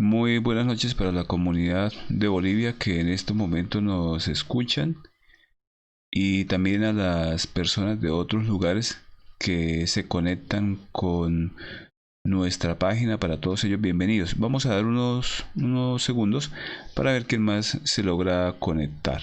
Muy buenas noches para la comunidad de Bolivia que en este momento nos escuchan y también a las personas de otros lugares que se conectan con nuestra página. Para todos ellos, bienvenidos. Vamos a dar unos segundos para ver quién más se logra conectar.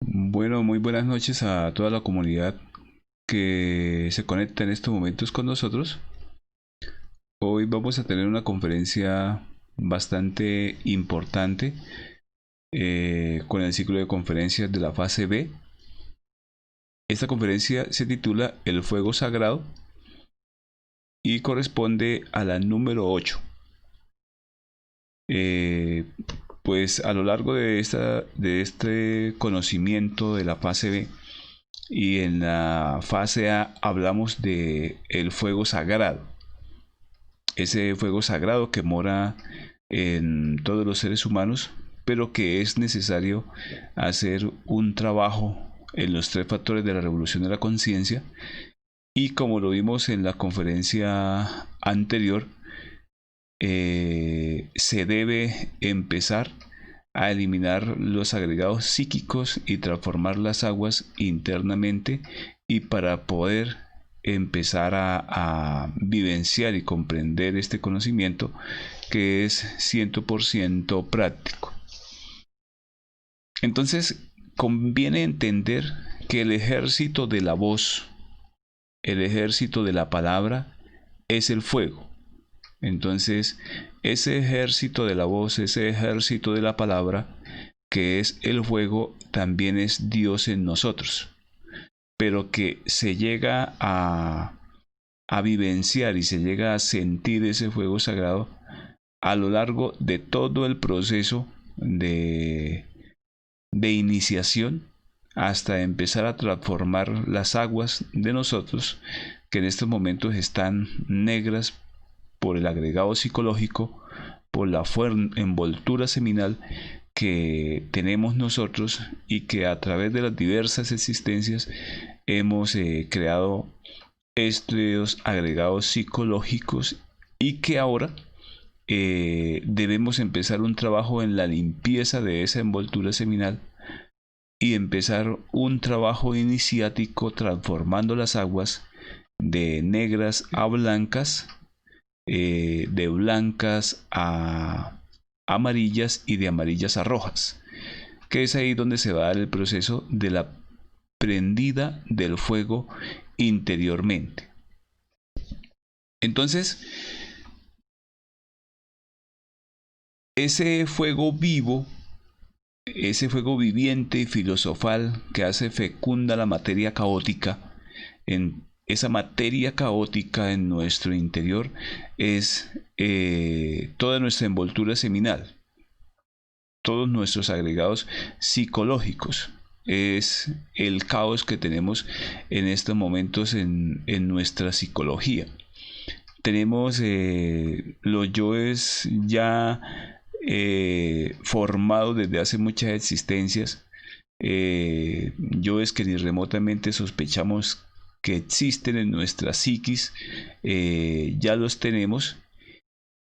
Bueno, muy buenas noches a toda la comunidad que se conecta en estos momentos con nosotros. Hoy vamos a tener una conferencia bastante importante con el ciclo de conferencias de la fase B. Esta conferencia se titula El Fuego Sagrado y corresponde a la número 8. Pues a lo largo de este conocimiento de la fase B y en la fase A hablamos de el fuego sagrado. Ese fuego sagrado que mora en todos los seres humanos, pero que es necesario hacer un trabajo en los 3 factores de la revolución de la conciencia. Y como lo vimos en la conferencia anterior, se debe empezar a eliminar los agregados psíquicos y transformar las aguas internamente, y para poder empezar a vivenciar y comprender este conocimiento que es 100% práctico. Entonces conviene entender que el ejército de la voz, el ejército de la palabra, es el fuego. Entonces ese ejército de la voz, ese ejército de la palabra, que es el fuego, también es Dios en nosotros, pero que se llega a vivenciar y se llega a sentir ese fuego sagrado a lo largo de todo el proceso de iniciación, hasta empezar a transformar las aguas de nosotros, que en estos momentos están negras por el agregado psicológico, por la envoltura seminal que tenemos nosotros y que a través de las diversas existencias hemos creado estos agregados psicológicos, y que ahora debemos empezar un trabajo en la limpieza de esa envoltura seminal y empezar un trabajo iniciático transformando las aguas de negras a blancas, de blancas a amarillas y de amarillas a rojas, que es ahí donde se va a dar el proceso de la prendida del fuego interiormente. Entonces, ese fuego vivo, ese fuego viviente y filosofal que hace fecunda la materia caótica, en esa materia caótica en nuestro interior es toda nuestra envoltura seminal, todos nuestros agregados psicológicos. Es el caos que tenemos en estos momentos en nuestra psicología. Tenemos los yoes ya formados desde hace muchas existencias, yoes que ni remotamente sospechamos que existen en nuestra psiquis, ya los tenemos,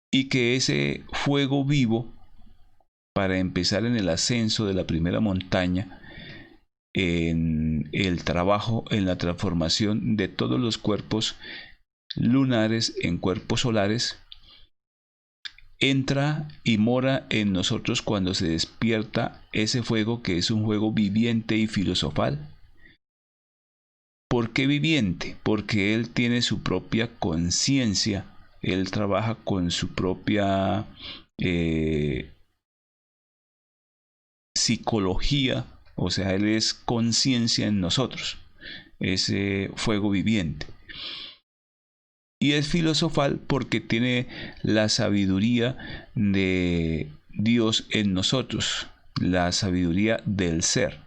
y que ese fuego vivo, para empezar en el ascenso de la primera montaña, en el trabajo, en la transformación de todos los cuerpos lunares en cuerpos solares, entra y mora en nosotros cuando se despierta ese fuego, que es un fuego viviente y filosofal. ¿Por qué viviente? Porque él tiene su propia conciencia, él trabaja con su propia psicología, o sea, él es conciencia en nosotros, ese fuego viviente. Y es filosofal porque tiene la sabiduría de Dios en nosotros, la sabiduría del ser.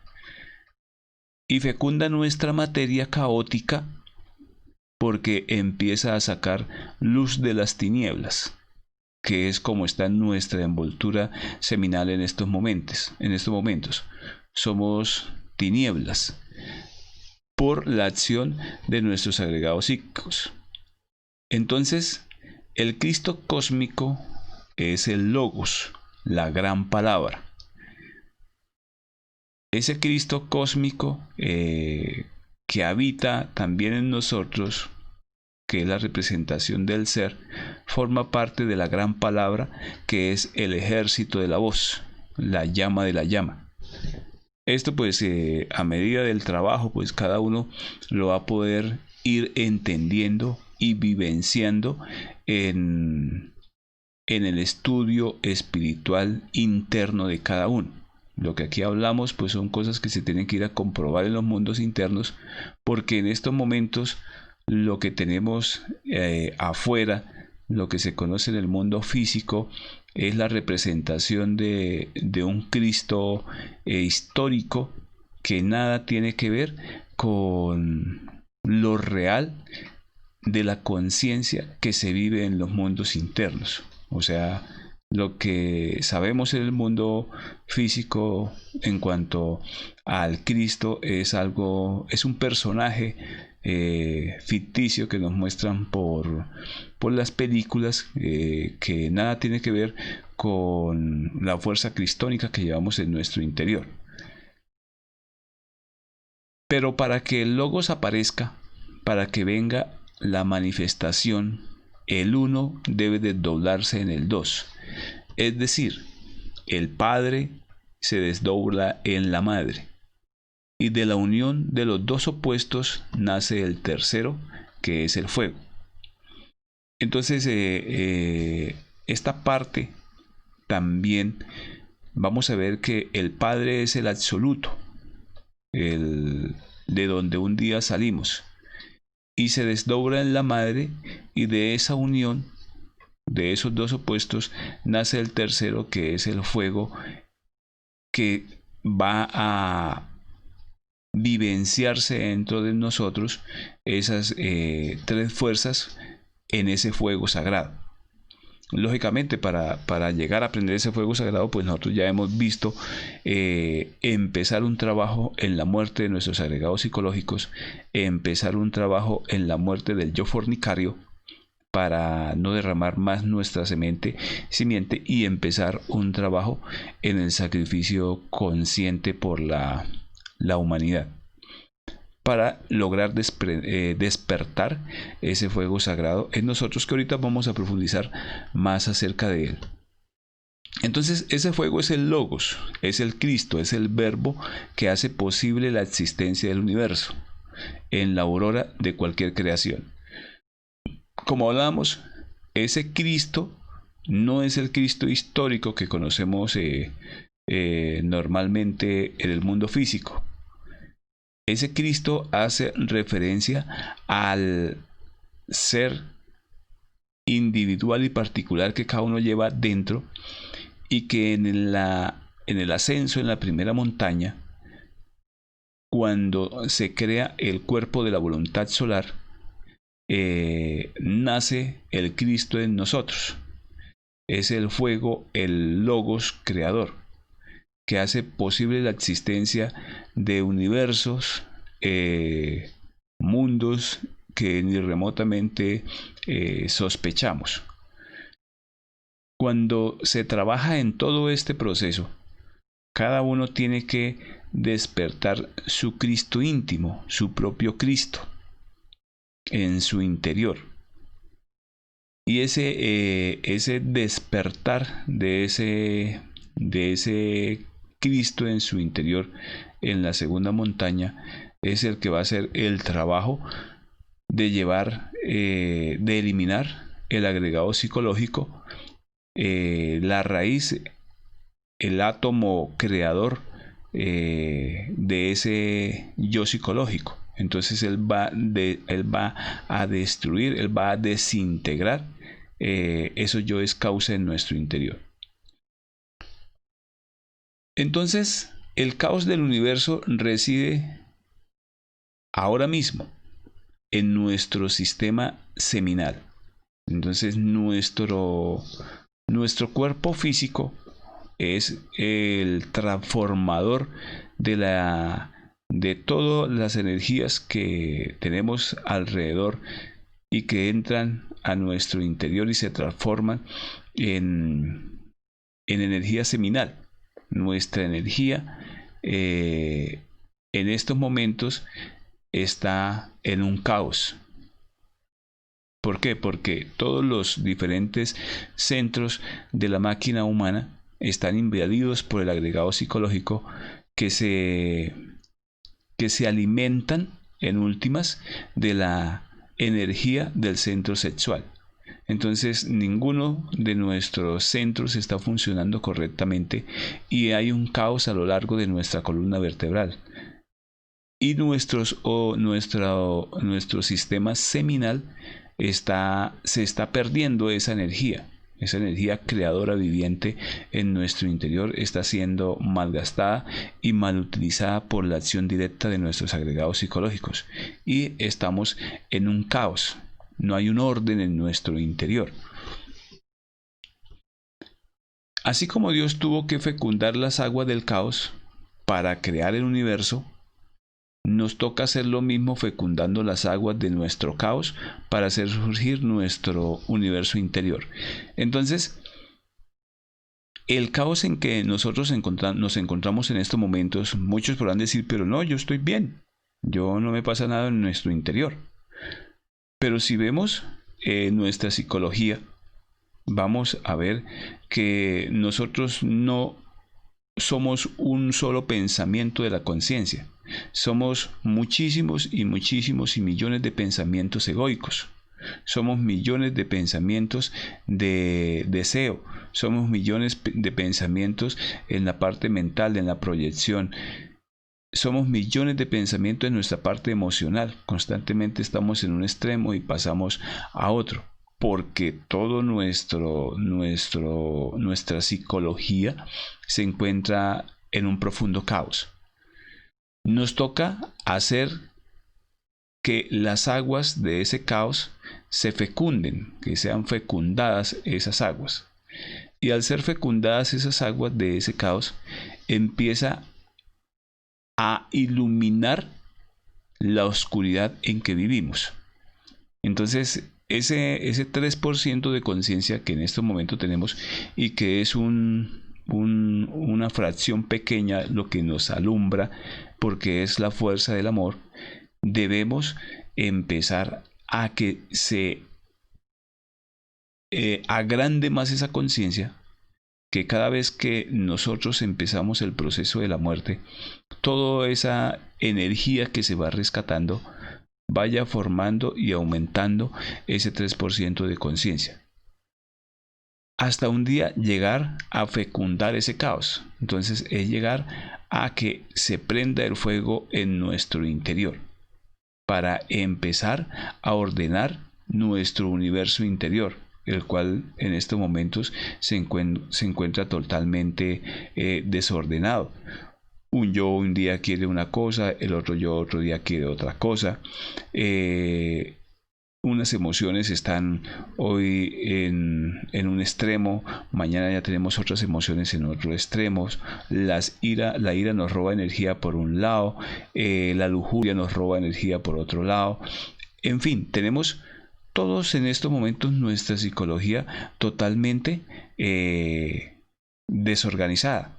Y fecunda nuestra materia caótica porque empieza a sacar luz de las tinieblas, que es como está en nuestra envoltura seminal en estos momentos. Somos tinieblas por la acción de nuestros agregados psíquicos. Entonces, el Cristo cósmico es el Logos, la gran palabra. Ese Cristo cósmico que habita también en nosotros, que es la representación del ser, forma parte de la gran palabra, que es el ejército de la voz, la llama de la llama. Esto pues a medida del trabajo, pues cada uno lo va a poder ir entendiendo y vivenciando en el estudio espiritual interno de cada uno. Lo que aquí hablamos pues son cosas que se tienen que ir a comprobar en los mundos internos, porque en estos momentos lo que tenemos afuera, lo que se conoce en el mundo físico, es la representación de un Cristo histórico que nada tiene que ver con lo real de la conciencia que se vive en los mundos internos. O sea, lo que sabemos en el mundo físico en cuanto al Cristo es un personaje ficticio que nos muestran por las películas, que nada tiene que ver con la fuerza cristónica que llevamos en nuestro interior. Pero para que el Logos aparezca, para que venga la manifestación, el uno debe desdoblarse en el dos. Es decir, el Padre se desdobla en la Madre, y de la unión de los dos opuestos nace el tercero, que es el fuego. Entonces, esta parte también vamos a ver que el Padre es el absoluto, de donde un día salimos, y se desdobla en la Madre, y de esa unión de esos dos opuestos nace el tercero, que es el fuego, que va a vivenciarse dentro de nosotros esas tres fuerzas en ese fuego sagrado. Lógicamente, para llegar a aprender ese fuego sagrado, pues nosotros ya hemos visto empezar un trabajo en la muerte de nuestros agregados psicológicos, empezar un trabajo en la muerte del yo fornicario, para no derramar más nuestra simiente, y empezar un trabajo en el sacrificio consciente por la humanidad, para lograr despertar ese fuego sagrado en nosotros, que ahorita vamos a profundizar más acerca de él. Entonces, ese fuego es el Logos, es el Cristo, es el Verbo que hace posible la existencia del universo en la aurora de cualquier creación. Como hablamos, ese Cristo no es el Cristo histórico que conocemos normalmente en el mundo físico. Ese Cristo hace referencia al ser individual y particular que cada uno lleva dentro, y que en el ascenso, en la primera montaña, cuando se crea el cuerpo de la voluntad solar, nace el Cristo en nosotros. Es el fuego, el Logos creador, que hace posible la existencia de universos mundos que ni remotamente sospechamos. Cuando se trabaja en todo este proceso, cada uno tiene que despertar su Cristo íntimo, su propio Cristo, en su interior. Y ese despertar de ese Cristo en su interior, en la segunda montaña, es el que va a hacer el trabajo de llevar, de eliminar el agregado psicológico, la raíz, el átomo creador de ese yo psicológico. Entonces él va a destruir, él va a desintegrar esos yoes causa en nuestro interior. Entonces el caos del universo reside ahora mismo en nuestro sistema seminal. Entonces nuestro cuerpo físico es el transformador de todas las energías que tenemos alrededor y que entran a nuestro interior y se transforman en energía seminal. Nuestra energía en estos momentos está en un caos. ¿Por qué? Porque todos los diferentes centros de la máquina humana están invadidos por el agregado psicológico que se alimentan en últimas de la energía del centro sexual. Entonces ninguno de nuestros centros está funcionando correctamente y hay un caos a lo largo de nuestra columna vertebral. Y nuestro sistema seminal se está perdiendo esa energía creadora viviente en nuestro interior, está siendo malgastada y mal utilizada por la acción directa de nuestros agregados psicológicos y estamos en un caos, no hay un orden en nuestro interior. Así como Dios tuvo que fecundar las aguas del caos para crear el universo, nos toca hacer lo mismo fecundando las aguas de nuestro caos para hacer surgir nuestro universo interior. Entonces, el caos en que nosotros nos encontramos en estos momentos, muchos podrán decir, pero no, yo estoy bien, yo no me pasa nada en nuestro interior. Pero si vemos nuestra psicología, vamos a ver que nosotros no somos un solo pensamiento de la conciencia. Somos muchísimos y millones de pensamientos egoicos. Somos millones de pensamientos de deseo. Somos millones de pensamientos en la parte mental, en la proyección. Somos millones de pensamientos en nuestra parte emocional. Constantemente estamos en un extremo y pasamos a otro. Porque todo nuestra psicología se encuentra en un profundo caos. Nos toca hacer que las aguas de ese caos se fecunden, que sean fecundadas esas aguas. Y al ser fecundadas esas aguas de ese caos, empieza a iluminar la oscuridad en que vivimos. Entonces, ese 3% de conciencia que en este momento tenemos y que es una fracción pequeña lo que nos alumbra porque es la fuerza del amor, debemos empezar a que se agrande más esa conciencia, que cada vez que nosotros empezamos el proceso de la muerte, toda esa energía que se va rescatando vaya formando y aumentando ese 3% de conciencia. Hasta un día llegar a fecundar ese caos. Entonces es llegar a que se prenda el fuego en nuestro interior para empezar a ordenar nuestro universo interior, el cual en estos momentos se encuentra totalmente desordenado. Un yo un día quiere una cosa, el otro yo otro día quiere otra cosa. unas emociones están hoy en un extremo, mañana ya tenemos otras emociones en otro extremo. La ira nos roba energía por un lado, la lujuria nos roba energía por otro lado. En fin, tenemos todos en estos momentos nuestra psicología totalmente desorganizada,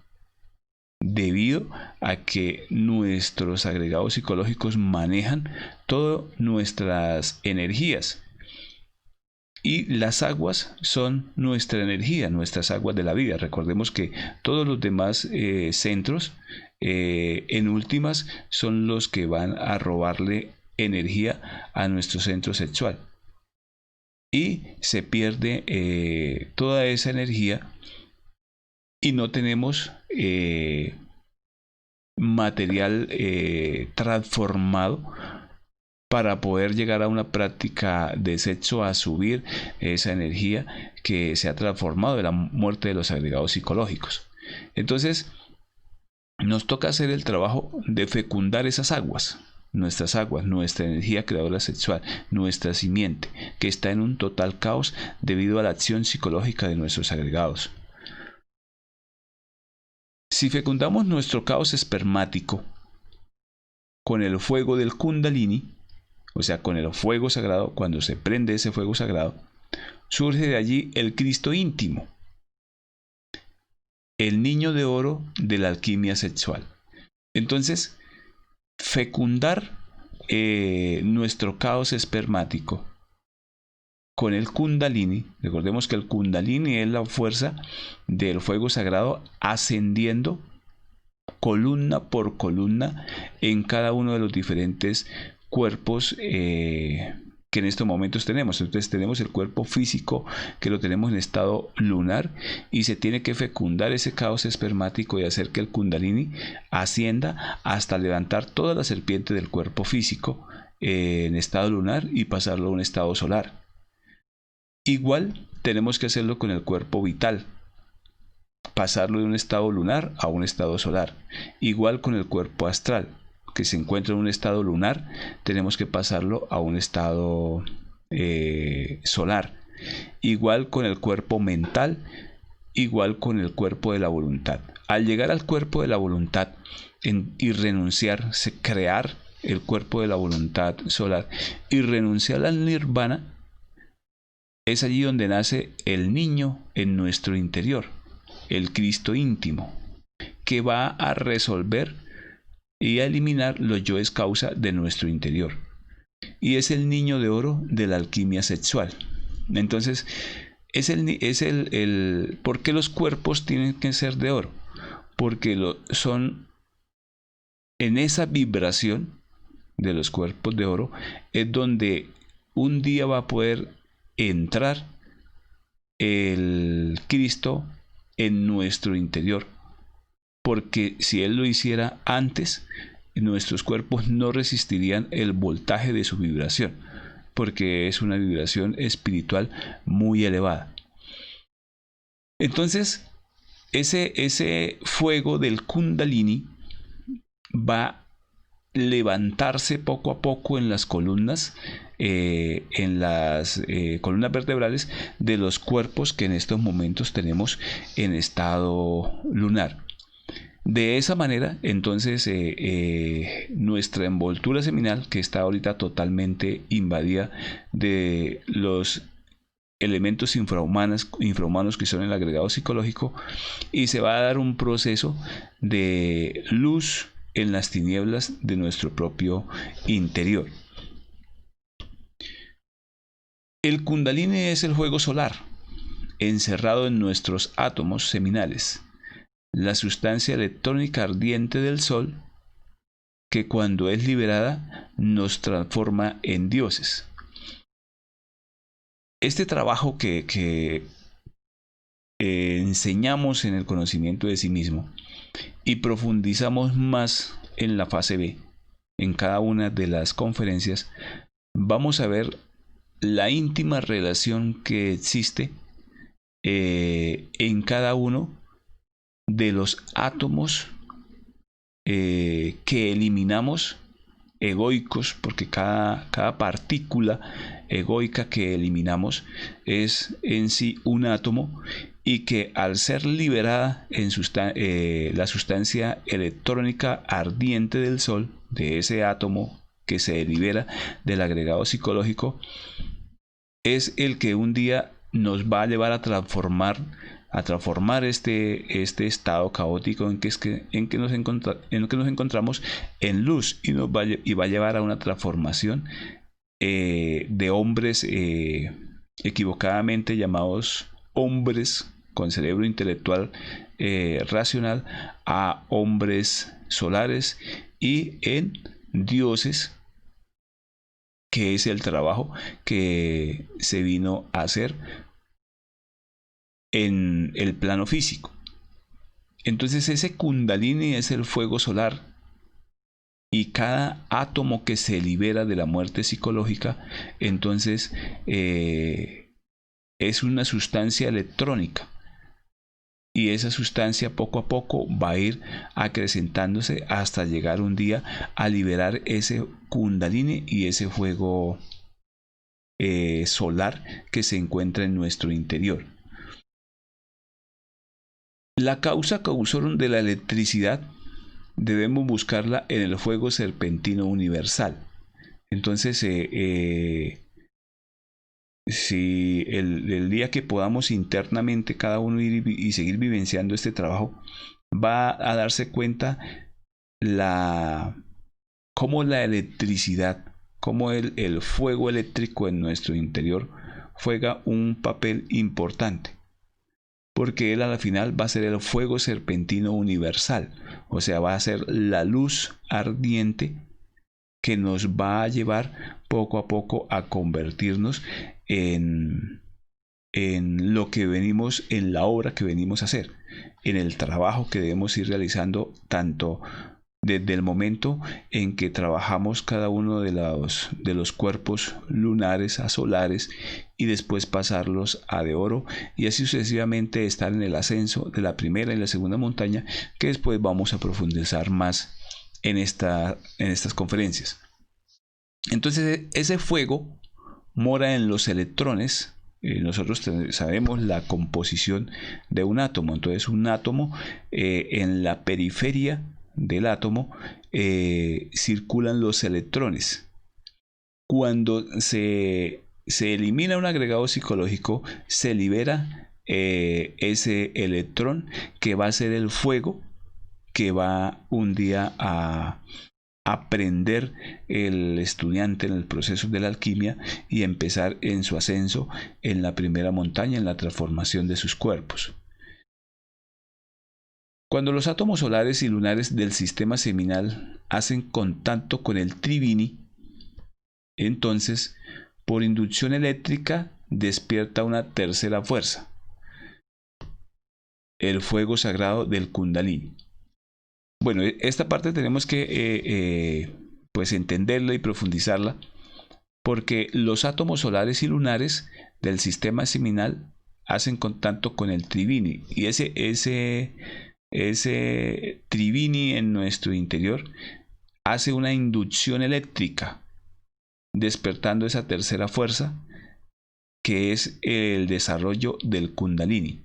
debido a que nuestros agregados psicológicos manejan todas nuestras energías, y las aguas son nuestra energía, nuestras aguas de la vida. Recordemos que todos los demás centros, en últimas, son los que van a robarle energía a nuestro centro sexual, y se pierde toda esa energía y no tenemos material transformado para poder llegar a una práctica de sexo, a subir esa energía que se ha transformado de la muerte de los agregados psicológicos. Entonces nos toca hacer el trabajo de fecundar esas aguas, nuestra energía creadora sexual, nuestra simiente, que está en un total caos debido a la acción psicológica de nuestros agregados. Si fecundamos nuestro caos espermático con el fuego del Kundalini, o sea, con el fuego sagrado, cuando se prende ese fuego sagrado, surge de allí el Cristo íntimo, el niño de oro de la alquimia sexual. Entonces, fecundar nuestro caos espermático con el Kundalini. Recordemos que el Kundalini es la fuerza del fuego sagrado ascendiendo columna por columna en cada uno de los diferentes cuerpos que en estos momentos tenemos. Entonces tenemos el cuerpo físico, que lo tenemos en estado lunar, y se tiene que fecundar ese caos espermático y hacer que el Kundalini ascienda hasta levantar toda la serpiente del cuerpo físico en estado lunar y pasarlo a un estado solar. Igual tenemos que hacerlo con el cuerpo vital, pasarlo de un estado lunar a un estado solar. Igual con el cuerpo astral, que se encuentra en un estado lunar, tenemos que pasarlo a un estado solar. Igual con el cuerpo mental, igual con el cuerpo de la voluntad. Al llegar al cuerpo de la voluntad y renunciar, crear el cuerpo de la voluntad solar y renunciar al nirvana, es allí donde nace el niño en nuestro interior, el Cristo íntimo, que va a resolver y a eliminar los yoes causa de nuestro interior. Y es el niño de oro de la alquimia sexual. Entonces, ¿por qué los cuerpos tienen que ser de oro? Porque son en esa vibración de los cuerpos de oro, es donde un día va a poder entrar el Cristo en nuestro interior, porque si Él lo hiciera antes, nuestros cuerpos no resistirían el voltaje de su vibración, porque es una vibración espiritual muy elevada. Entonces, ese fuego del Kundalini va a levantarse poco a poco en las columnas, columnas vertebrales de los cuerpos que en estos momentos tenemos en estado lunar. De esa manera, entonces, nuestra envoltura seminal, que está ahorita totalmente invadida de los elementos infrahumanos que son el agregado psicológico, y se va a dar un proceso de luz en las tinieblas de nuestro propio interior. El Kundalini es el fuego solar, encerrado en nuestros átomos seminales, la sustancia electrónica ardiente del Sol, que cuando es liberada nos transforma en dioses. Este trabajo que enseñamos en el conocimiento de sí mismo y profundizamos más en la fase B, en cada una de las conferencias, vamos a ver la íntima relación que existe en cada uno de los átomos que eliminamos, egoicos, porque cada partícula egoica que eliminamos es en sí un átomo, y que al ser liberada en la sustancia electrónica ardiente del Sol, de ese átomo que se libera del agregado psicológico, es el que un día nos va a llevar a transformar este estado caótico en que nos encontramos en luz, y va a llevar a una transformación de hombres equivocadamente llamados hombres con cerebro intelectual racional, a hombres solares y en dioses, que es el trabajo que se vino a hacer en el plano físico. Entonces ese Kundalini es el fuego solar, y cada átomo que se libera de la muerte psicológica, entonces es una sustancia electrónica, y esa sustancia poco a poco va a ir acrecentándose hasta llegar un día a liberar ese Kundalini y ese fuego solar que se encuentra en nuestro interior. La causa causórum de la electricidad debemos buscarla en el fuego serpentino universal. Entonces, si el día que podamos internamente cada uno ir y seguir vivenciando este trabajo, va a darse cuenta cómo la electricidad, cómo el fuego eléctrico en nuestro interior juega un papel importante, porque él a la final va a ser el fuego serpentino universal, o sea, va a ser la luz ardiente que nos va a llevar poco a poco a convertirnos en lo que venimos, en la obra que venimos a hacer, en el trabajo que debemos ir realizando, tanto desde el momento en que trabajamos cada uno de los cuerpos lunares a solares, y después pasarlos a de oro, y así sucesivamente estar en el ascenso de la primera y la segunda montaña, que después vamos a profundizar más en estas conferencias. Entonces ese fuego mora en los electrones. Nosotros sabemos la composición de un átomo. Entonces un átomo, en la periferia del átomo circulan los electrones. Cuando se elimina un agregado psicológico, se libera ese electrón, que va a ser el fuego que va un día a aprender el estudiante en el proceso de la alquimia, y empezar en su ascenso en la primera montaña, en la transformación de sus cuerpos. Cuando los átomos solares y lunares del sistema seminal hacen contacto con el Trivini, entonces, por inducción eléctrica, despierta una tercera fuerza, el fuego sagrado del Kundalini. Bueno, esta parte tenemos que pues entenderla y profundizarla, porque los átomos solares y lunares del sistema seminal hacen contacto con el Trivini, y ese Trivini en nuestro interior hace una inducción eléctrica, despertando esa tercera fuerza, que es el desarrollo del Kundalini.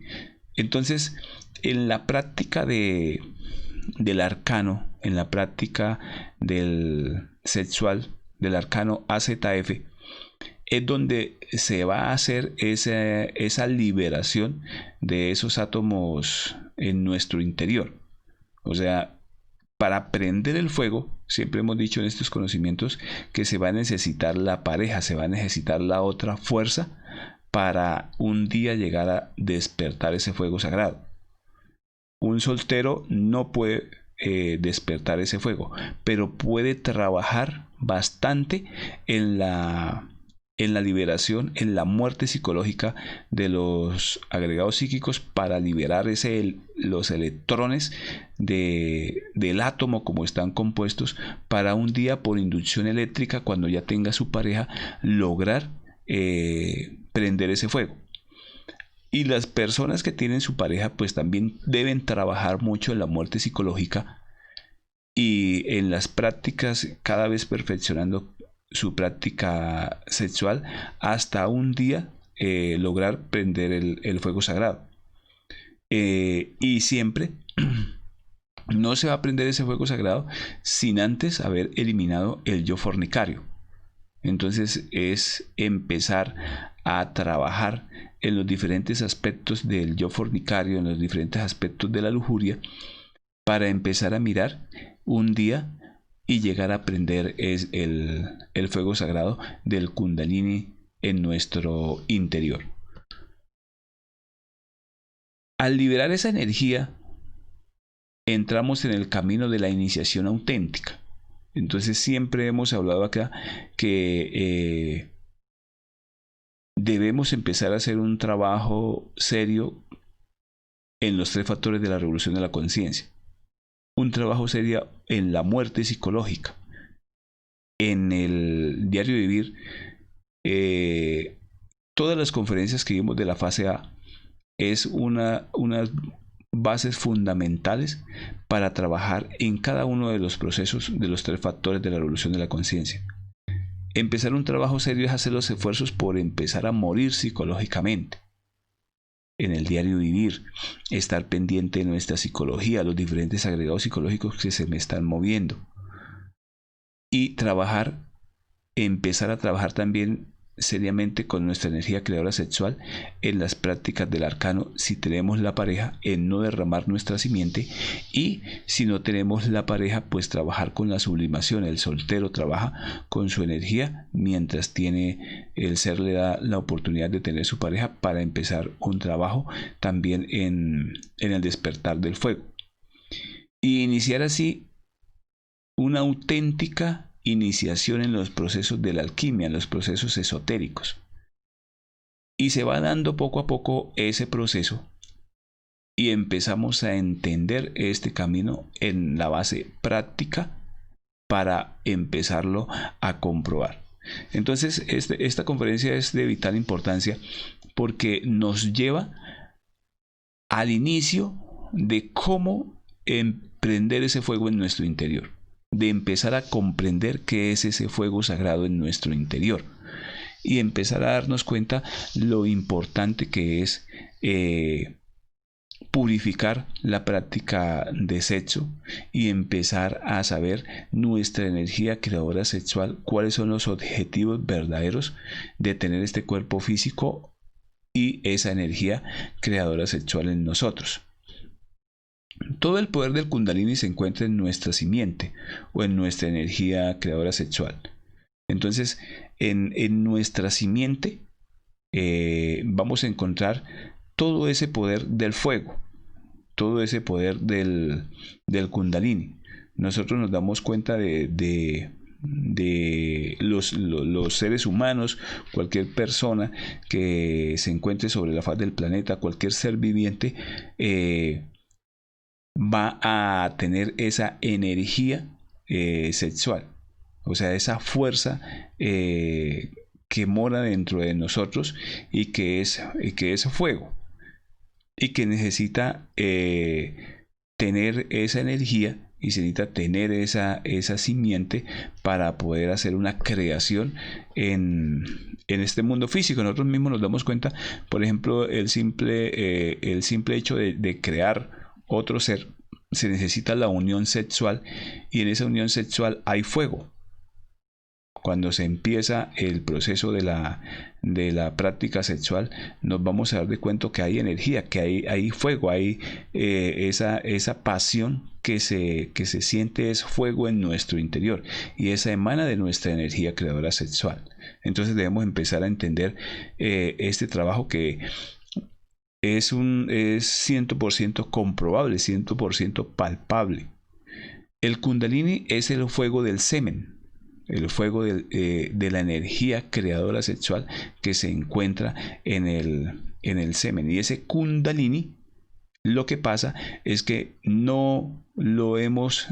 Entonces, en la práctica del arcano, en la práctica del sexual, del arcano AZF, es donde se va a hacer esa liberación de esos átomos en nuestro interior. O sea, para prender el fuego, siempre hemos dicho en estos conocimientos que se va a necesitar la pareja, se va a necesitar la otra fuerza, para un día llegar a despertar ese fuego sagrado. Un soltero no puede despertar ese fuego, pero puede trabajar bastante en la liberación, en la muerte psicológica de los agregados psíquicos, para liberar los electrones del átomo como están compuestos, para un día, por inducción eléctrica, cuando ya tenga su pareja, lograr prender ese fuego. Y las personas que tienen su pareja, pues también deben trabajar mucho en la muerte psicológica, y en las prácticas cada vez perfeccionando su práctica sexual hasta un día lograr prender el fuego sagrado. Y siempre no se va a prender ese fuego sagrado sin antes haber eliminado el yo fornicario. Entonces es empezar a trabajar en los diferentes aspectos del yo fornicario, en los diferentes aspectos de la lujuria, para empezar a mirar un día y llegar a prender el fuego sagrado del Kundalini en nuestro interior. Al liberar esa energía, entramos en el camino de la iniciación auténtica. Entonces siempre hemos hablado acá que debemos empezar a hacer un trabajo serio en los 3 factores de la revolución de la conciencia. Un trabajo serio en la muerte psicológica. En el diario vivir, todas las conferencias que vimos de la fase A es unas bases fundamentales para trabajar en cada uno de los procesos de los 3 factores de la revolución de la conciencia. Empezar un trabajo serio es hacer los esfuerzos por empezar a morir psicológicamente. En el diario vivir, estar pendiente de nuestra psicología, los diferentes agregados psicológicos que se me están moviendo. Y empezar a trabajar también seriamente con nuestra energía creadora sexual en las prácticas del arcano, si tenemos la pareja, en no derramar nuestra simiente, y si no tenemos la pareja, pues trabajar con la sublimación. El soltero trabaja con su energía mientras el ser le da la oportunidad de tener su pareja, para empezar un trabajo también en el despertar del fuego y iniciar así una auténtica iniciación en los procesos de la alquimia, en los procesos esotéricos. Y se va dando poco a poco ese proceso y empezamos a entender este camino en la base práctica para empezarlo a comprobar. Entonces esta conferencia es de vital importancia porque nos lleva al inicio de cómo emprender ese fuego en nuestro interior, de empezar a comprender qué es ese fuego sagrado en nuestro interior y empezar a darnos cuenta lo importante que es purificar la práctica de sexo y empezar a saber nuestra energía creadora sexual, cuáles son los objetivos verdaderos de tener este cuerpo físico y esa energía creadora sexual en nosotros. Todo el poder del Kundalini se encuentra en nuestra simiente o en nuestra energía creadora sexual. Entonces, en nuestra simiente vamos a encontrar todo ese poder del fuego, todo ese poder del Kundalini. Nosotros nos damos cuenta de los seres humanos, cualquier persona que se encuentre sobre la faz del planeta, cualquier ser viviente, va a tener esa energía sexual, o sea, esa fuerza que mora dentro de nosotros y que es fuego y que necesita tener esa energía y se necesita tener esa simiente para poder hacer una creación en este mundo físico. Nosotros mismos nos damos cuenta, por ejemplo, el simple hecho de crear otro ser, se necesita la unión sexual, y en esa unión sexual hay fuego. Cuando se empieza el proceso de la práctica sexual, nos vamos a dar de cuenta que hay energía, que hay fuego, hay esa pasión que se siente, es fuego en nuestro interior, y esa emana de nuestra energía creadora sexual. Entonces debemos empezar a entender este trabajo que es 100% comprobable, 100% palpable. El Kundalini es el fuego del semen, el fuego de la energía creadora sexual que se encuentra en el semen. Y ese Kundalini, lo que pasa es que no lo hemos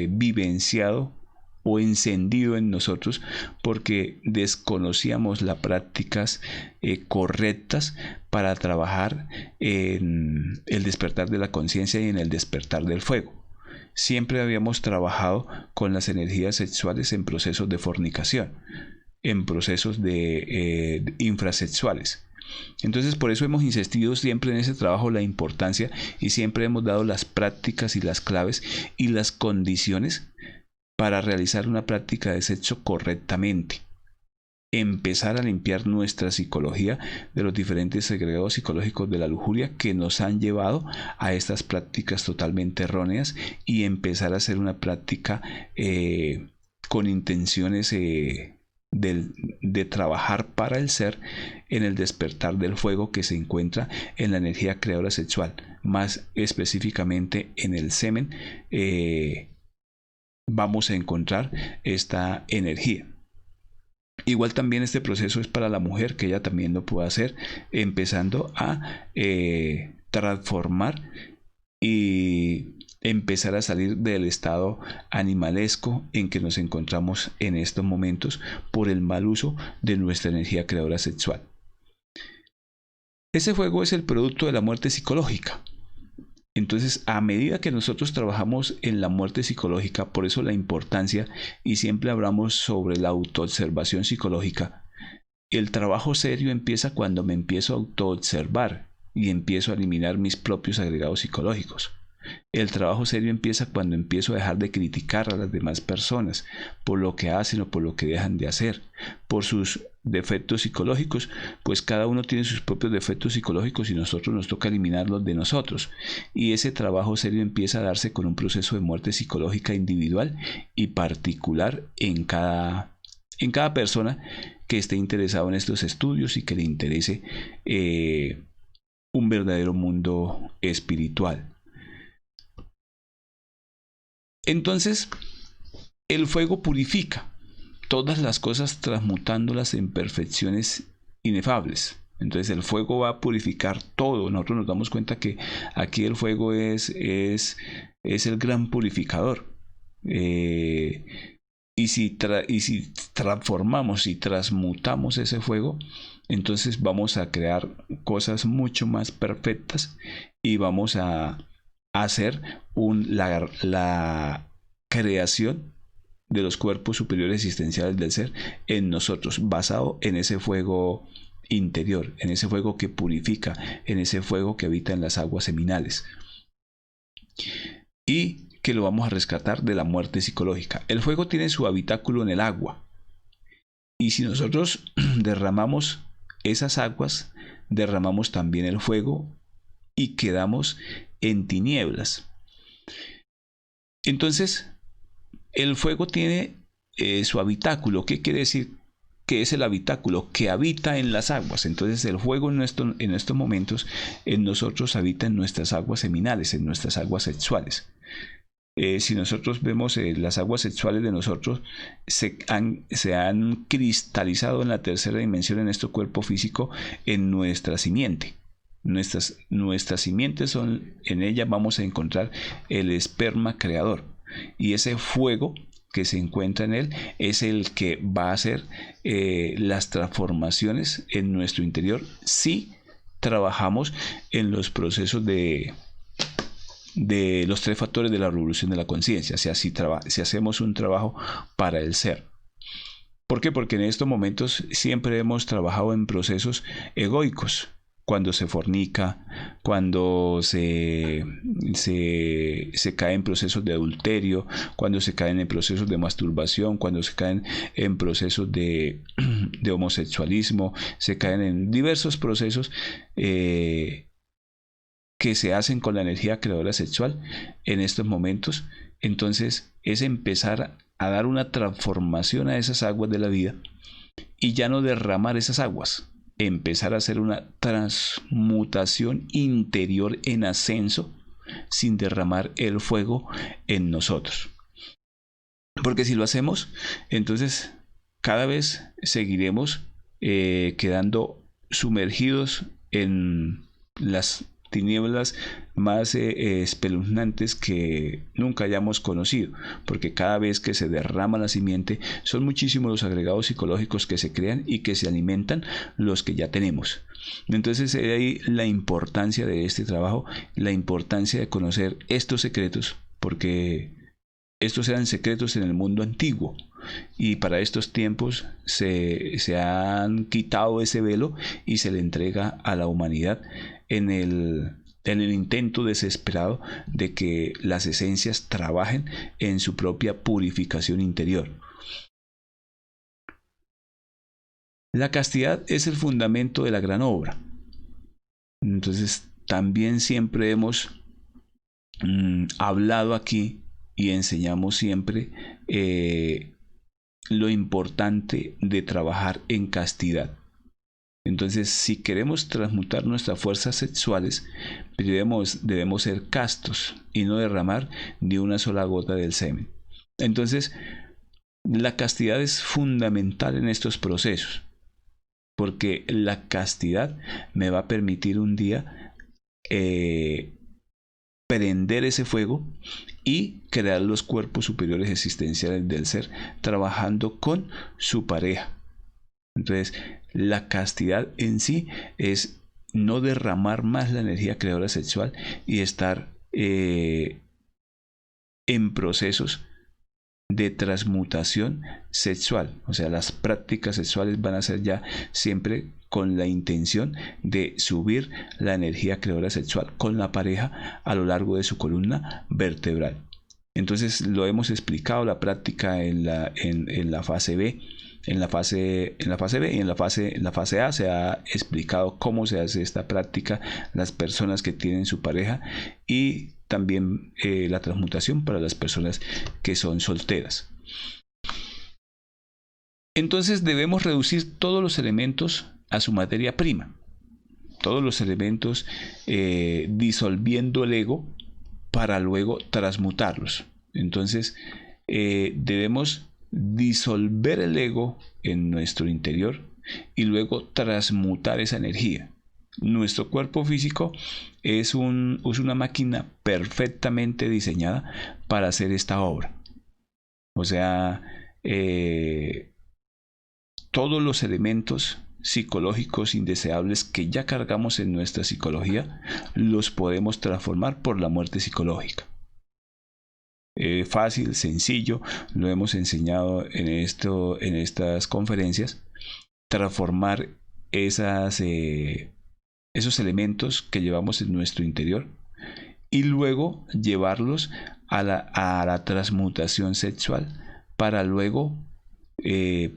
vivenciado o encendido en nosotros porque desconocíamos las prácticas correctas para trabajar en el despertar de la conciencia y en el despertar del fuego. siempre habíamos trabajado con las energías sexuales en procesos de fornicación, en procesos de infrasexuales. Entonces por eso hemos insistido siempre en ese trabajo la importancia y siempre hemos dado las prácticas y las claves y las condiciones para realizar una práctica de sexo correctamente. Empezar a limpiar nuestra psicología de los diferentes segregados psicológicos de la lujuria que nos han llevado a estas prácticas totalmente erróneas y empezar a hacer una práctica con intenciones de trabajar para el ser en el despertar del fuego que se encuentra en la energía creadora sexual, más específicamente en el semen. Vamos a encontrar esta energía. Igual también este proceso es para la mujer, que ella también lo puede hacer, empezando a transformar y empezar a salir del estado animalesco en que nos encontramos en estos momentos por el mal uso de nuestra energía creadora sexual. Ese fuego es el producto de la muerte psicológica. Entonces, a medida que nosotros trabajamos en la muerte psicológica, por eso la importancia, y siempre hablamos sobre la autoobservación psicológica, el trabajo serio empieza cuando me empiezo a autoobservar y empiezo a eliminar mis propios agregados psicológicos. El trabajo serio empieza cuando empiezo a dejar de criticar a las demás personas por lo que hacen o por lo que dejan de hacer, por sus defectos psicológicos, pues cada uno tiene sus propios defectos psicológicos y nosotros nos toca eliminarlos de nosotros. Y ese trabajo serio empieza a darse con un proceso de muerte psicológica individual y particular en cada persona que esté interesado en estos estudios y que le interese un verdadero mundo espiritual. Entonces, el fuego purifica todas las cosas transmutándolas en perfecciones inefables. Entonces el fuego va a purificar todo. Nosotros nos damos cuenta que aquí el fuego es el gran purificador. Y si transformamos y transmutamos ese fuego, entonces vamos a crear cosas mucho más perfectas y vamos a hacer la creación de los cuerpos superiores existenciales del ser en nosotros, basado en ese fuego interior, en ese fuego que purifica, en ese fuego que habita en las aguas seminales y que lo vamos a rescatar de la muerte psicológica. El fuego tiene su habitáculo en el agua y si nosotros derramamos esas aguas, derramamos también el fuego y quedamos en tinieblas. Entonces, el fuego tiene su habitáculo. ¿Qué quiere decir que es el habitáculo? Que habita en las aguas. Entonces, el fuego en estos momentos en nosotros habita en nuestras aguas seminales, en nuestras aguas sexuales. Si nosotros vemos las aguas sexuales de nosotros se han cristalizado en la tercera dimensión en nuestro cuerpo físico en nuestra simiente. Nuestras simientes son, en ella vamos a encontrar el esperma creador y ese fuego que se encuentra en él es el que va a hacer las transformaciones en nuestro interior si trabajamos en los procesos de los 3 factores de la revolución de la conciencia, si hacemos un trabajo para el ser. ¿Por qué? Porque en estos momentos siempre hemos trabajado en procesos egoicos. Cuando se fornica, cuando se cae en procesos de adulterio, cuando se caen en procesos de masturbación, cuando se caen en procesos de homosexualismo, se caen en diversos procesos que se hacen con la energía creadora sexual en estos momentos. Entonces es empezar a dar una transformación a esas aguas de la vida y ya no derramar esas aguas, empezar a hacer una transmutación interior en ascenso sin derramar el fuego en nosotros. Porque si lo hacemos, entonces cada vez seguiremos quedando sumergidos en las tinieblas más espeluznantes que nunca hayamos conocido, porque cada vez que se derrama la simiente son muchísimos los agregados psicológicos que se crean y que se alimentan los que ya tenemos. Entonces ahí la importancia de este trabajo, la importancia de conocer estos secretos porque estos eran secretos en el mundo antiguo, y para estos tiempos se han quitado ese velo y se le entrega a la humanidad en el intento desesperado de que las esencias trabajen en su propia purificación interior. La castidad es el fundamento de la gran obra. Entonces, también siempre hemos hablado aquí y enseñamos siempre lo importante de trabajar en castidad. Entonces, si queremos transmutar nuestras fuerzas sexuales, debemos ser castos y no derramar ni una sola gota del semen. Entonces, la castidad es fundamental en estos procesos, porque la castidad me va a permitir un día prender ese fuego y crear los cuerpos superiores existenciales del ser, trabajando con su pareja. Entonces, la castidad en sí es no derramar más la energía creadora sexual y estar en procesos de transmutación sexual. O sea, las prácticas sexuales van a ser ya siempre con la intención de subir la energía creadora sexual con la pareja a lo largo de su columna vertebral. Entonces, lo hemos explicado la práctica en la fase B. En la fase B y en la fase A se ha explicado cómo se hace esta práctica, las personas que tienen su pareja, y también la transmutación para las personas que son solteras. Entonces debemos reducir todos los elementos a su materia prima, todos los elementos disolviendo el ego para luego transmutarlos. Entonces debemos disolver el ego en nuestro interior y luego transmutar esa energía. Nuestro cuerpo físico es una máquina perfectamente diseñada para hacer esta obra. O sea, todos los elementos psicológicos indeseables que ya cargamos en nuestra psicología los podemos transformar por la muerte psicológica. Fácil, sencillo, lo hemos enseñado en estas conferencias. Transformar esos elementos que llevamos en nuestro interior y luego llevarlos a la transmutación sexual para luego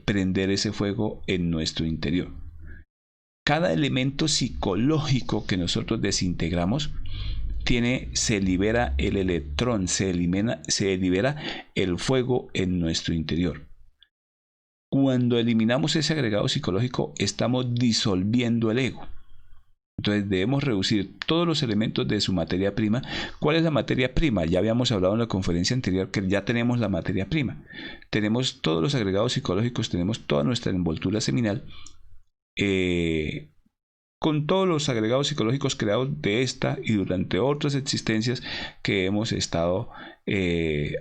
prender ese fuego en nuestro interior. Cada elemento psicológico que nosotros desintegramos se libera el electrón, se libera el fuego en nuestro interior. Cuando eliminamos ese agregado psicológico, estamos disolviendo el ego. Entonces debemos reducir todos los elementos de su materia prima. ¿Cuál es la materia prima? Ya habíamos hablado en la conferencia anterior que ya tenemos la materia prima. Tenemos todos los agregados psicológicos, tenemos toda nuestra envoltura seminal, con todos los agregados psicológicos creados de esta y durante otras existencias que hemos estado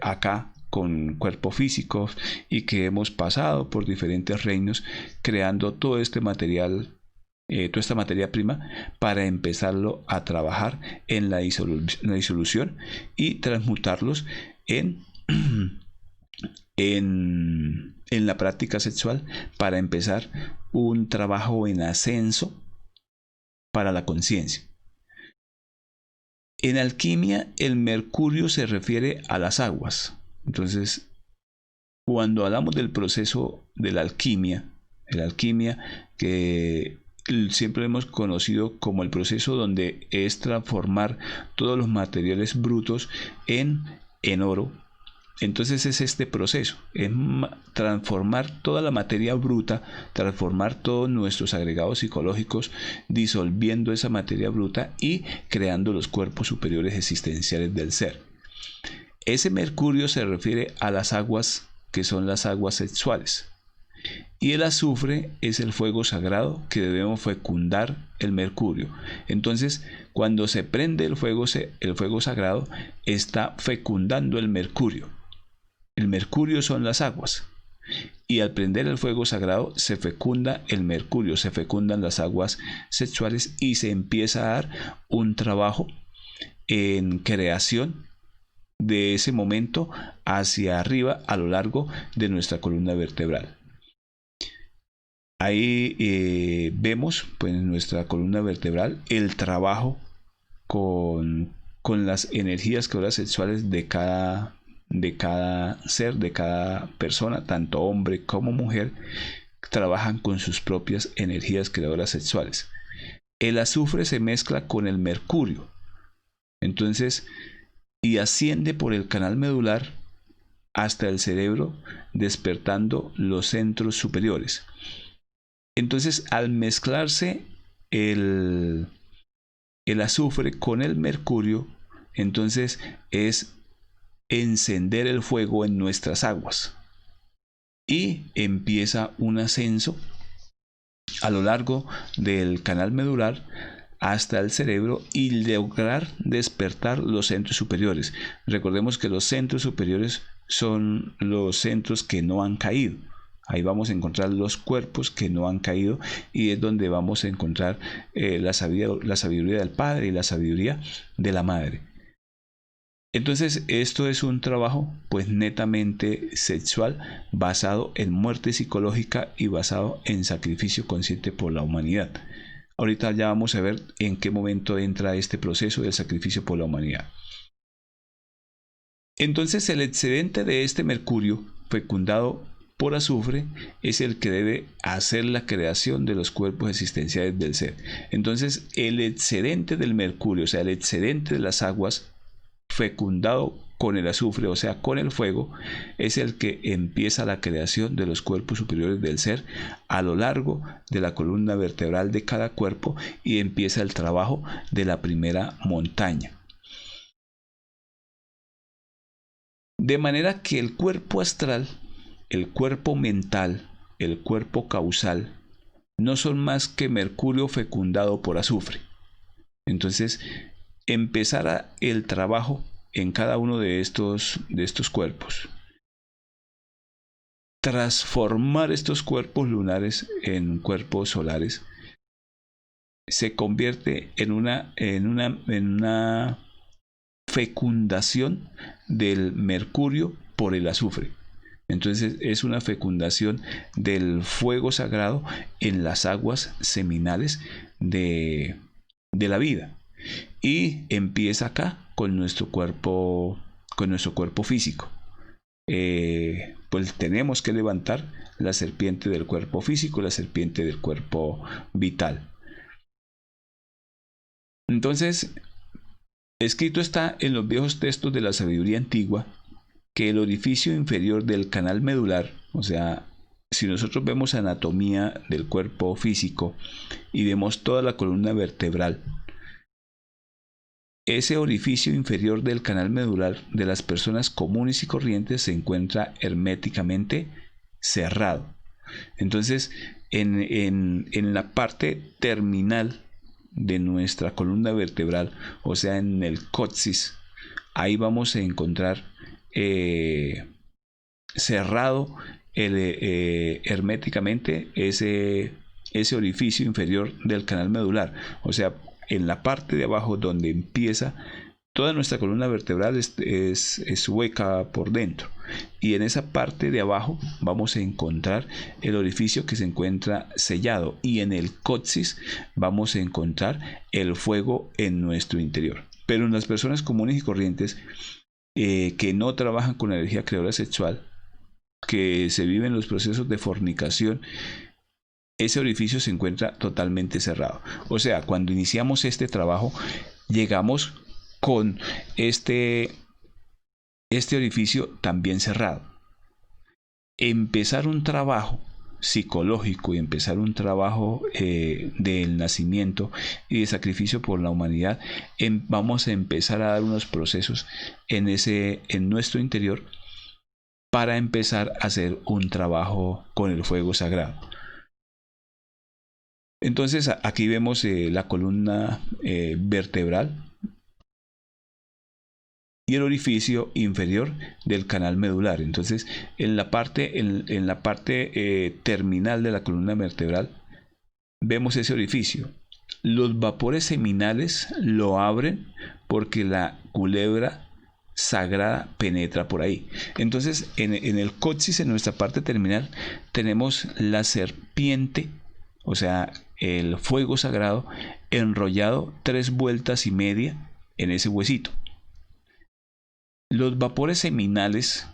acá con cuerpos físicos y que hemos pasado por diferentes reinos creando todo este material, toda esta materia prima para empezarlo a trabajar en la disolución y transmutarlos en la práctica sexual para empezar un trabajo en ascenso para la conciencia. En alquimia, el mercurio se refiere a las aguas. Entonces, cuando hablamos del proceso de la alquimia que siempre hemos conocido como el proceso donde es transformar todos los materiales brutos en oro. Entonces es este proceso, es transformar toda la materia bruta, transformar todos nuestros agregados psicológicos, disolviendo esa materia bruta y creando los cuerpos superiores existenciales del ser. Ese mercurio se refiere a las aguas que son las aguas sexuales. Y el azufre es el fuego sagrado que debemos fecundar el mercurio. Entonces, cuando se prende el fuego sagrado, está fecundando el mercurio. El mercurio son las aguas. Y al prender el fuego sagrado se fecunda el mercurio, se fecundan las aguas sexuales y se empieza a dar un trabajo en creación de ese momento hacia arriba a lo largo de nuestra columna vertebral. Ahí vemos pues en nuestra columna vertebral el trabajo con las energías creadoras sexuales de cada ser, de cada persona, tanto hombre como mujer, trabajan con sus propias energías creadoras sexuales. El azufre se mezcla con el mercurio, entonces, y asciende por el canal medular hasta el cerebro, despertando los centros superiores. Entonces, al mezclarse el azufre con el mercurio, entonces es encender el fuego en nuestras aguas y empieza un ascenso a lo largo del canal medular hasta el cerebro y lograr despertar los centros superiores. Recordemos que los centros superiores son los centros que no han caído. Ahí vamos a encontrar los cuerpos que no han caído y es donde vamos a encontrar la sabiduría del Padre y la sabiduría de la Madre. Entonces esto es un trabajo pues netamente sexual, basado en muerte psicológica y basado en sacrificio consciente por la humanidad. Ahorita ya vamos a ver en qué momento entra este proceso del sacrificio por la humanidad. Entonces el excedente de este mercurio fecundado por azufre es el que debe hacer la creación de los cuerpos existenciales del ser. Entonces el excedente del mercurio, o sea, el excedente de las aguas fecundado con el azufre, o sea, con el fuego, es el que empieza la creación de los cuerpos superiores del ser a lo largo de la columna vertebral de cada cuerpo y empieza el trabajo de la primera montaña. De manera que el cuerpo astral, el cuerpo mental, el cuerpo causal, no son más que mercurio fecundado por azufre. Entonces, empezará el trabajo en cada uno de estos cuerpos. Transformar estos cuerpos lunares en cuerpos solares se convierte en una fecundación del mercurio por el azufre. Entonces es una fecundación del fuego sagrado en las aguas seminales de la vida. Y empieza acá con nuestro cuerpo físico. Pues tenemos que levantar la serpiente del cuerpo físico, la serpiente del cuerpo vital. Entonces, escrito está en los viejos textos de la sabiduría antigua que el orificio inferior del canal medular, o sea, si nosotros vemos anatomía del cuerpo físico y vemos toda la columna vertebral, ese orificio inferior del canal medular de las personas comunes y corrientes se encuentra herméticamente cerrado. Entonces, en la parte terminal de nuestra columna vertebral, o sea, en el coxis, ahí vamos a encontrar cerrado herméticamente ese orificio inferior del canal medular. O sea, en la parte de abajo donde empieza toda nuestra columna vertebral es hueca por dentro, y en esa parte de abajo vamos a encontrar el orificio que se encuentra sellado, y en el coxis vamos a encontrar el fuego en nuestro interior. Pero en las personas comunes y corrientes que no trabajan con la energía creadora sexual, que se viven los procesos de fornicación, ese orificio se encuentra totalmente cerrado. O sea, cuando iniciamos este trabajo, llegamos con este orificio también cerrado. Empezar un trabajo psicológico y empezar un trabajo del nacimiento y de sacrificio por la humanidad, vamos a empezar a dar unos procesos en nuestro interior para empezar a hacer un trabajo con el fuego sagrado. Entonces aquí vemos la columna vertebral y el orificio inferior del canal medular. Entonces en la parte terminal de la columna vertebral vemos ese orificio. Los vapores seminales lo abren porque la culebra sagrada penetra por ahí. Entonces, en el coxis, en nuestra parte terminal, tenemos la serpiente, o sea, el fuego sagrado enrollado 3,5 vueltas en ese huesito. Los vapores seminales,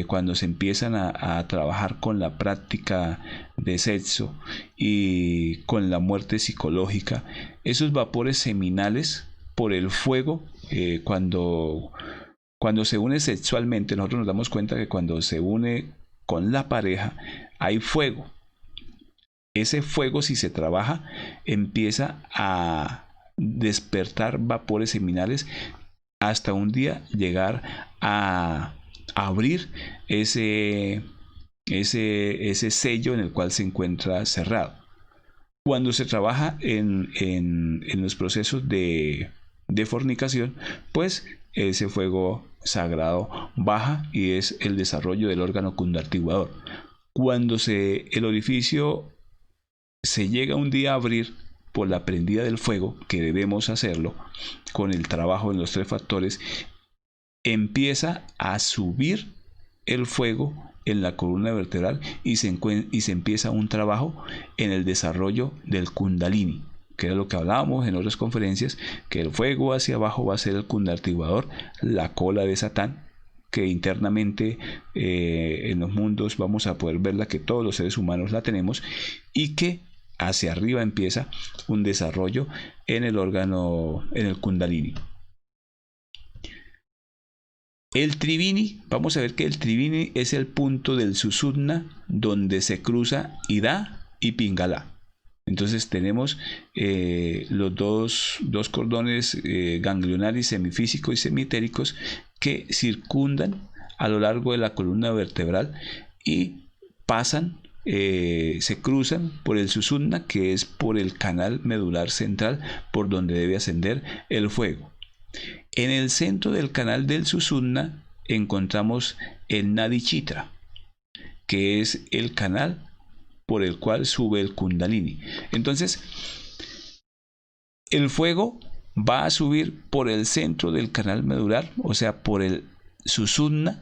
cuando se empiezan a trabajar con la práctica de sexo y con la muerte psicológica, esos vapores seminales por el fuego, cuando se une sexualmente, nosotros nos damos cuenta que cuando se une con la pareja hay fuego. Ese fuego, si se trabaja, empieza a despertar vapores seminales hasta un día llegar a abrir ese sello en el cual se encuentra cerrado. Cuando se trabaja en los procesos de fornicación, pues ese fuego sagrado baja y es el desarrollo del órgano cundartiguador. Cuando el orificio se llega un día a abrir por la prendida del fuego, que debemos hacerlo con el trabajo en los 3 factores, empieza a subir el fuego en la columna vertebral y se empieza un trabajo en el desarrollo del kundalini, que era lo que hablábamos en otras conferencias, que el fuego hacia abajo va a ser el kundartiguador, la cola de Satán, que internamente en los mundos vamos a poder verla, que todos los seres humanos la tenemos, y que hacia arriba empieza un desarrollo en el órgano, en el kundalini. El trivini, vamos a ver que el trivini es el punto del susudna donde se cruza Ida y Pingala. Entonces tenemos los dos cordones ganglionares semifísicos y semitéricos que circundan a lo largo de la columna vertebral y pasan, se cruzan por el susudna, que es por el canal medular central por donde debe ascender el fuego. En el centro del canal del susudna encontramos el Nadi Chitra, que es el canal por el cual sube el kundalini. Entonces, el fuego va a subir por el centro del canal medular, o sea, por el susudna,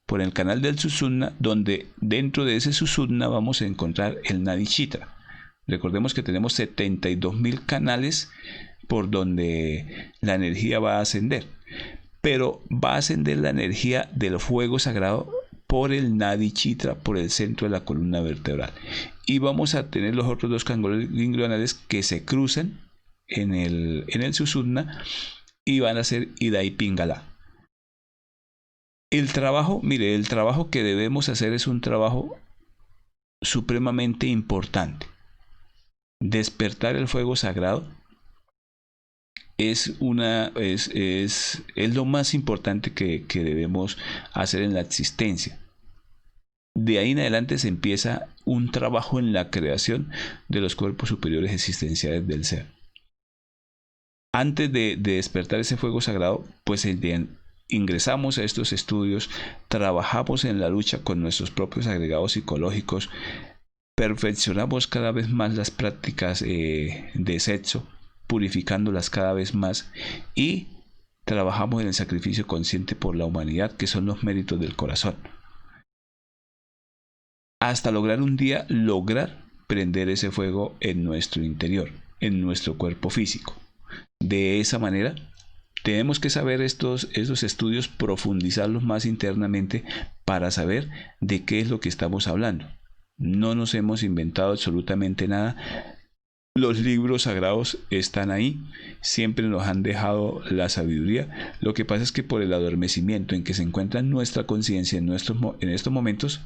por el canal del susudna, donde dentro de ese susudna vamos a encontrar el Nadi Chitra. Recordemos que tenemos 72.000 canales por donde la energía va a ascender, pero va a ascender la energía del fuego sagrado por el Nadi Chitra, por el centro de la columna vertebral, y vamos a tener los otros 2 ganglionales que se cruzan en el susudna y van a ser Ida y Pingala. El trabajo, mire, el trabajo que debemos hacer es un trabajo supremamente importante. Despertar el fuego sagrado es lo más importante que debemos hacer en la existencia. De ahí en adelante se empieza un trabajo en la creación de los cuerpos superiores existenciales del ser. Antes de despertar ese fuego sagrado, pues ingresamos a estos estudios, trabajamos en la lucha con nuestros propios agregados psicológicos, perfeccionamos cada vez más las prácticas de sexo, purificándolas cada vez más, y trabajamos en el sacrificio consciente por la humanidad, que son los méritos del corazón, hasta lograr un día prender ese fuego en nuestro interior, en nuestro cuerpo físico. De esa manera tenemos que saber esos estudios, profundizarlos más internamente para saber de qué es lo que estamos hablando. No nos hemos inventado absolutamente nada. Los libros sagrados están ahí, siempre nos han dejado la sabiduría. Lo que pasa es que por el adormecimiento en que se encuentra nuestra conciencia en estos momentos,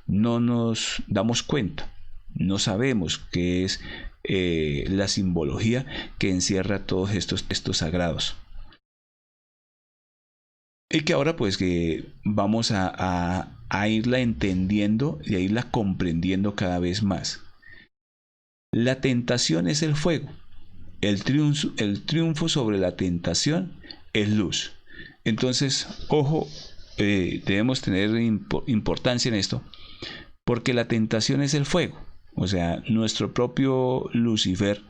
no nos damos cuenta, no sabemos qué es la simbología que encierra todos estos textos sagrados. Y que ahora pues que vamos a irla entendiendo y a irla comprendiendo cada vez más. La tentación es el fuego. El triunfo sobre la tentación es luz. Entonces, ojo, debemos tener importancia en esto, porque la tentación es el fuego. O sea, nuestro propio Lucifer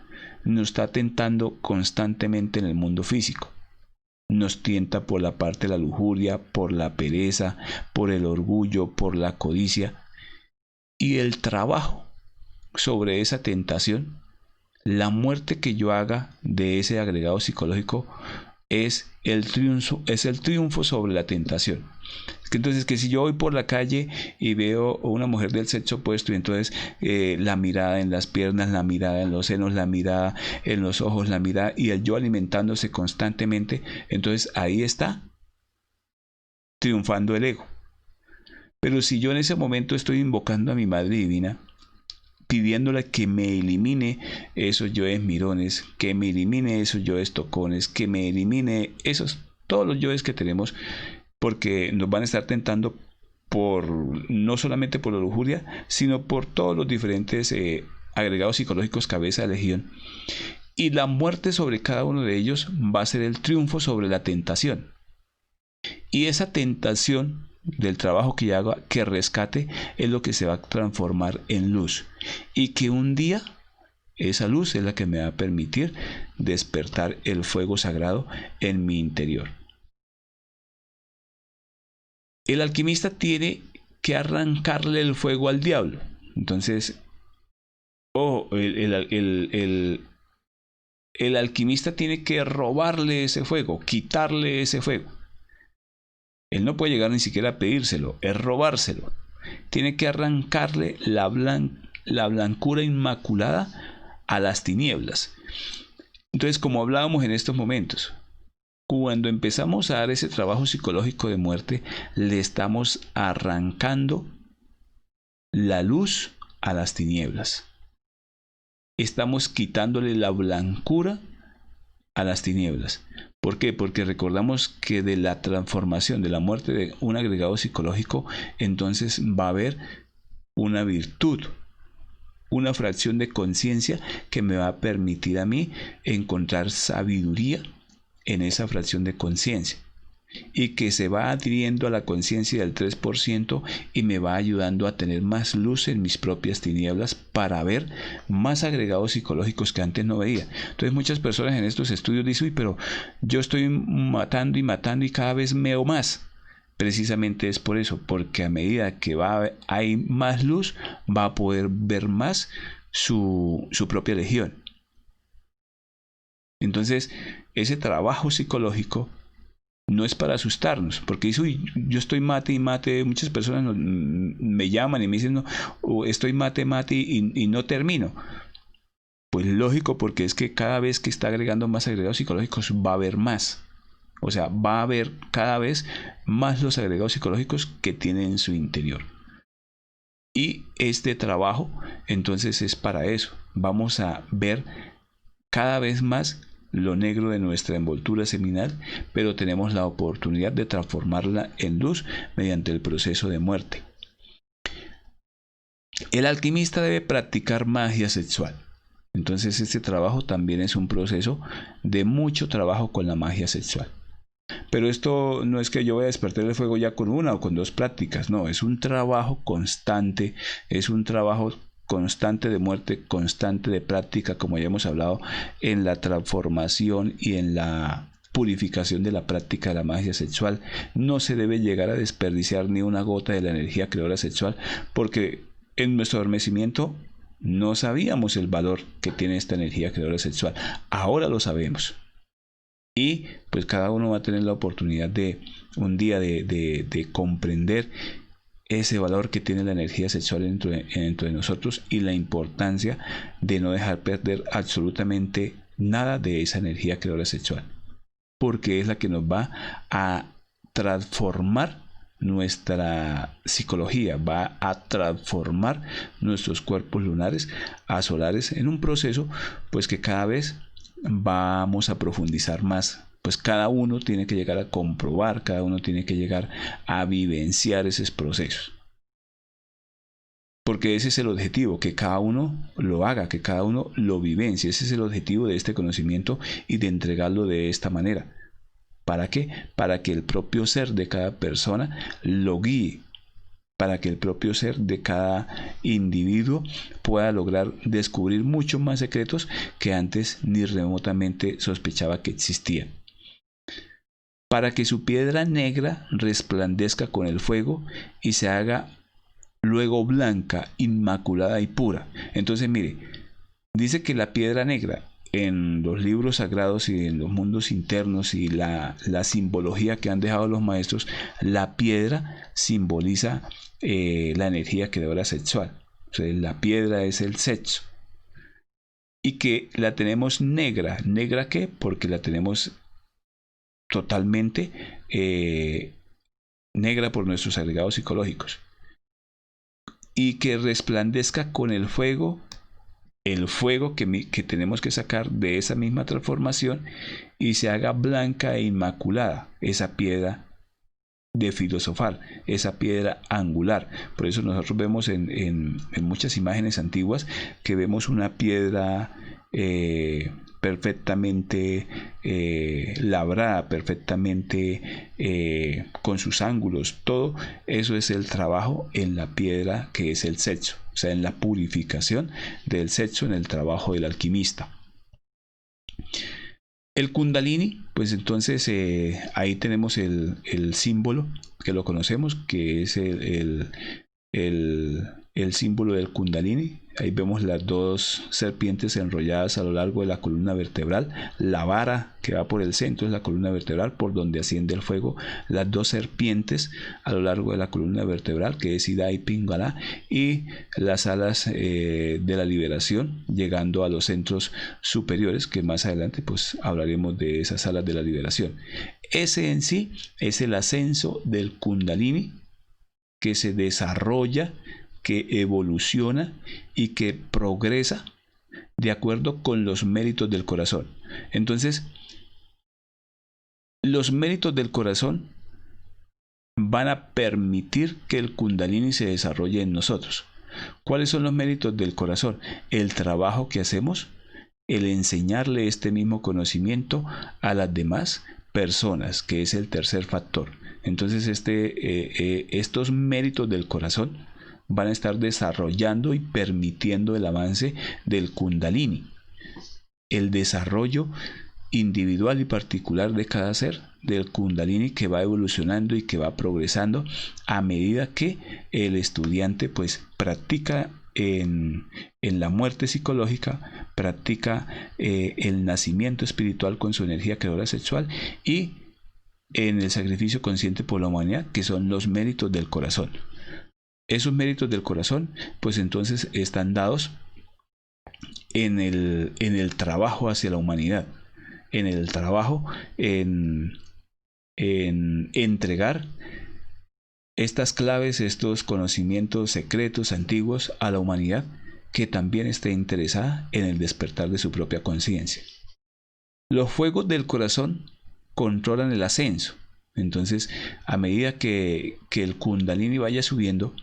nos está tentando constantemente en el mundo físico. nos tienta por la parte de la lujuria, por la pereza, por el orgullo, por la codicia. Y el trabajo sobre esa tentación, la muerte que yo haga de ese agregado psicológico es el triunfo sobre la tentación. Entonces, que si yo voy por la calle y veo una mujer del sexo opuesto, y entonces la mirada en las piernas, la mirada en los senos, la mirada en los ojos, la mirada y el yo alimentándose constantemente, entonces ahí está triunfando el ego. Pero si yo en ese momento estoy invocando a mi Madre Divina, pidiéndole que me elimine esos yoes mirones, que me elimine esos yoes tocones, que me elimine todos los yoes que tenemos, porque nos van a estar tentando no solamente por la lujuria, sino por todos los diferentes agregados psicológicos cabeza de legión. Y la muerte sobre cada uno de ellos va a ser el triunfo sobre la tentación. Y esa tentación del trabajo que yo haga, que rescate, es lo que se va a transformar en luz. Y que un día esa luz es la que me va a permitir despertar el fuego sagrado en mi interior. El alquimista tiene que arrancarle el fuego al diablo. Entonces, el alquimista tiene que robarle ese fuego, quitarle ese fuego. Él no puede llegar ni siquiera a pedírselo, es robárselo. Tiene que arrancarle la blancura inmaculada a las tinieblas. Entonces, como hablábamos en estos momentos, cuando empezamos a dar ese trabajo psicológico de muerte, le estamos arrancando la luz a las tinieblas. Estamos quitándole la blancura a las tinieblas. ¿Por qué? Porque recordamos que de la transformación, de la muerte de un agregado psicológico, entonces va a haber una virtud, una fracción de conciencia que me va a permitir a mí encontrar sabiduría en esa fracción de conciencia, y que se va adhiriendo a la conciencia del 3% y me va ayudando a tener más luz en mis propias tinieblas para ver más agregados psicológicos que antes no veía. Entonces muchas personas en estos estudios dicen: uy, pero yo estoy matando y cada vez veo más. Precisamente es por eso, porque a medida que hay más luz, va a poder ver más su propia legión. Entonces, ese trabajo psicológico no es para asustarnos, porque dice: uy, yo estoy mate y mate. Muchas personas me llaman y me dicen: no, estoy mate y no termino. Pues lógico, porque es que cada vez que está agregando más agregados psicológicos va a haber más. O sea, va a haber cada vez más los agregados psicológicos que tiene en su interior. Y este trabajo entonces es para eso. Vamos a ver cada vez más lo negro de nuestra envoltura seminal, pero tenemos la oportunidad de transformarla en luz mediante el proceso de muerte. El alquimista debe practicar magia sexual. Entonces este trabajo también es un proceso de mucho trabajo con la magia sexual. Pero esto no es que yo voy a despertar el fuego ya con una o con dos prácticas, no, es un trabajo constante, es un trabajo constante de muerte, constante de práctica, como ya hemos hablado, en la transformación y en la purificación de la práctica de la magia sexual. No se debe llegar a desperdiciar ni una gota de la energía creadora sexual, porque en nuestro adormecimiento no sabíamos el valor que tiene esta energía creadora sexual. Ahora lo sabemos. Y pues cada uno va a tener la oportunidad de un día de comprender ese valor que tiene la energía sexual dentro de nosotros, y la importancia de no dejar perder absolutamente nada de esa energía creadora sexual, porque es la que nos va a transformar nuestra psicología, va a transformar nuestros cuerpos lunares a solares en un proceso pues que cada vez vamos a profundizar más. Pues cada uno tiene que llegar a comprobar, cada uno tiene que llegar a vivenciar esos procesos. Porque ese es el objetivo, que cada uno lo haga, que cada uno lo vivencie. Ese es el objetivo de este conocimiento y de entregarlo de esta manera. ¿Para qué? Para que el propio ser de cada persona lo guíe, para que el propio ser de cada individuo pueda lograr descubrir muchos más secretos que antes ni remotamente sospechaba que existían. para que su piedra negra resplandezca con el fuego y se haga luego blanca, inmaculada y pura. Entonces, mire, dice que la piedra negra en los libros sagrados y en los mundos internos y la simbología que han dejado los maestros, la piedra simboliza la energía creadora sexual. O sea, la piedra es el sexo. Y que la tenemos negra. ¿Negra qué? Porque la tenemos totalmente negra por nuestros agregados psicológicos. Y que resplandezca con el fuego que tenemos que sacar de esa misma transformación y se haga blanca e inmaculada, esa piedra de filosofar, esa piedra angular. Por eso nosotros vemos en muchas imágenes antiguas que vemos una piedra perfectamente labrada, perfectamente con sus ángulos. Todo eso es el trabajo en la piedra que es el sexo, o sea, en la purificación del sexo, en el trabajo del alquimista. El Kundalini, pues entonces ahí tenemos el símbolo que lo conocemos, que es el símbolo del Kundalini. Ahí vemos las dos serpientes enrolladas a lo largo de la columna vertebral. La vara que va por el centro es la columna vertebral por donde asciende el fuego. Las dos serpientes a lo largo de la columna vertebral, que es Ida y Pingala, y las alas de la liberación llegando a los centros superiores, que más adelante pues hablaremos de esas alas de la liberación. Ese en sí es el ascenso del Kundalini, que se desarrolla, que evoluciona y que progresa de acuerdo con los méritos del corazón. Entonces, los méritos del corazón van a permitir que el Kundalini se desarrolle en nosotros. ¿Cuáles son los méritos del corazón? El trabajo que hacemos, el enseñarle este mismo conocimiento a las demás personas, que es el tercer factor. Entonces, estos méritos del corazón van a estar desarrollando y permitiendo el avance del Kundalini, el desarrollo individual y particular de cada ser del Kundalini, que va evolucionando y que va progresando a medida que el estudiante pues practica en la muerte psicológica, practica el nacimiento espiritual con su energía creadora sexual y en el sacrificio consciente por la humanidad, que son los méritos del corazón. Esos méritos del corazón pues entonces están dados en el trabajo hacia la humanidad, en el trabajo en entregar estas claves, estos conocimientos secretos antiguos a la humanidad que también esté interesada en el despertar de su propia conciencia. Los fuegos del corazón controlan el ascenso. Entonces, a medida que el Kundalini vaya subiendo,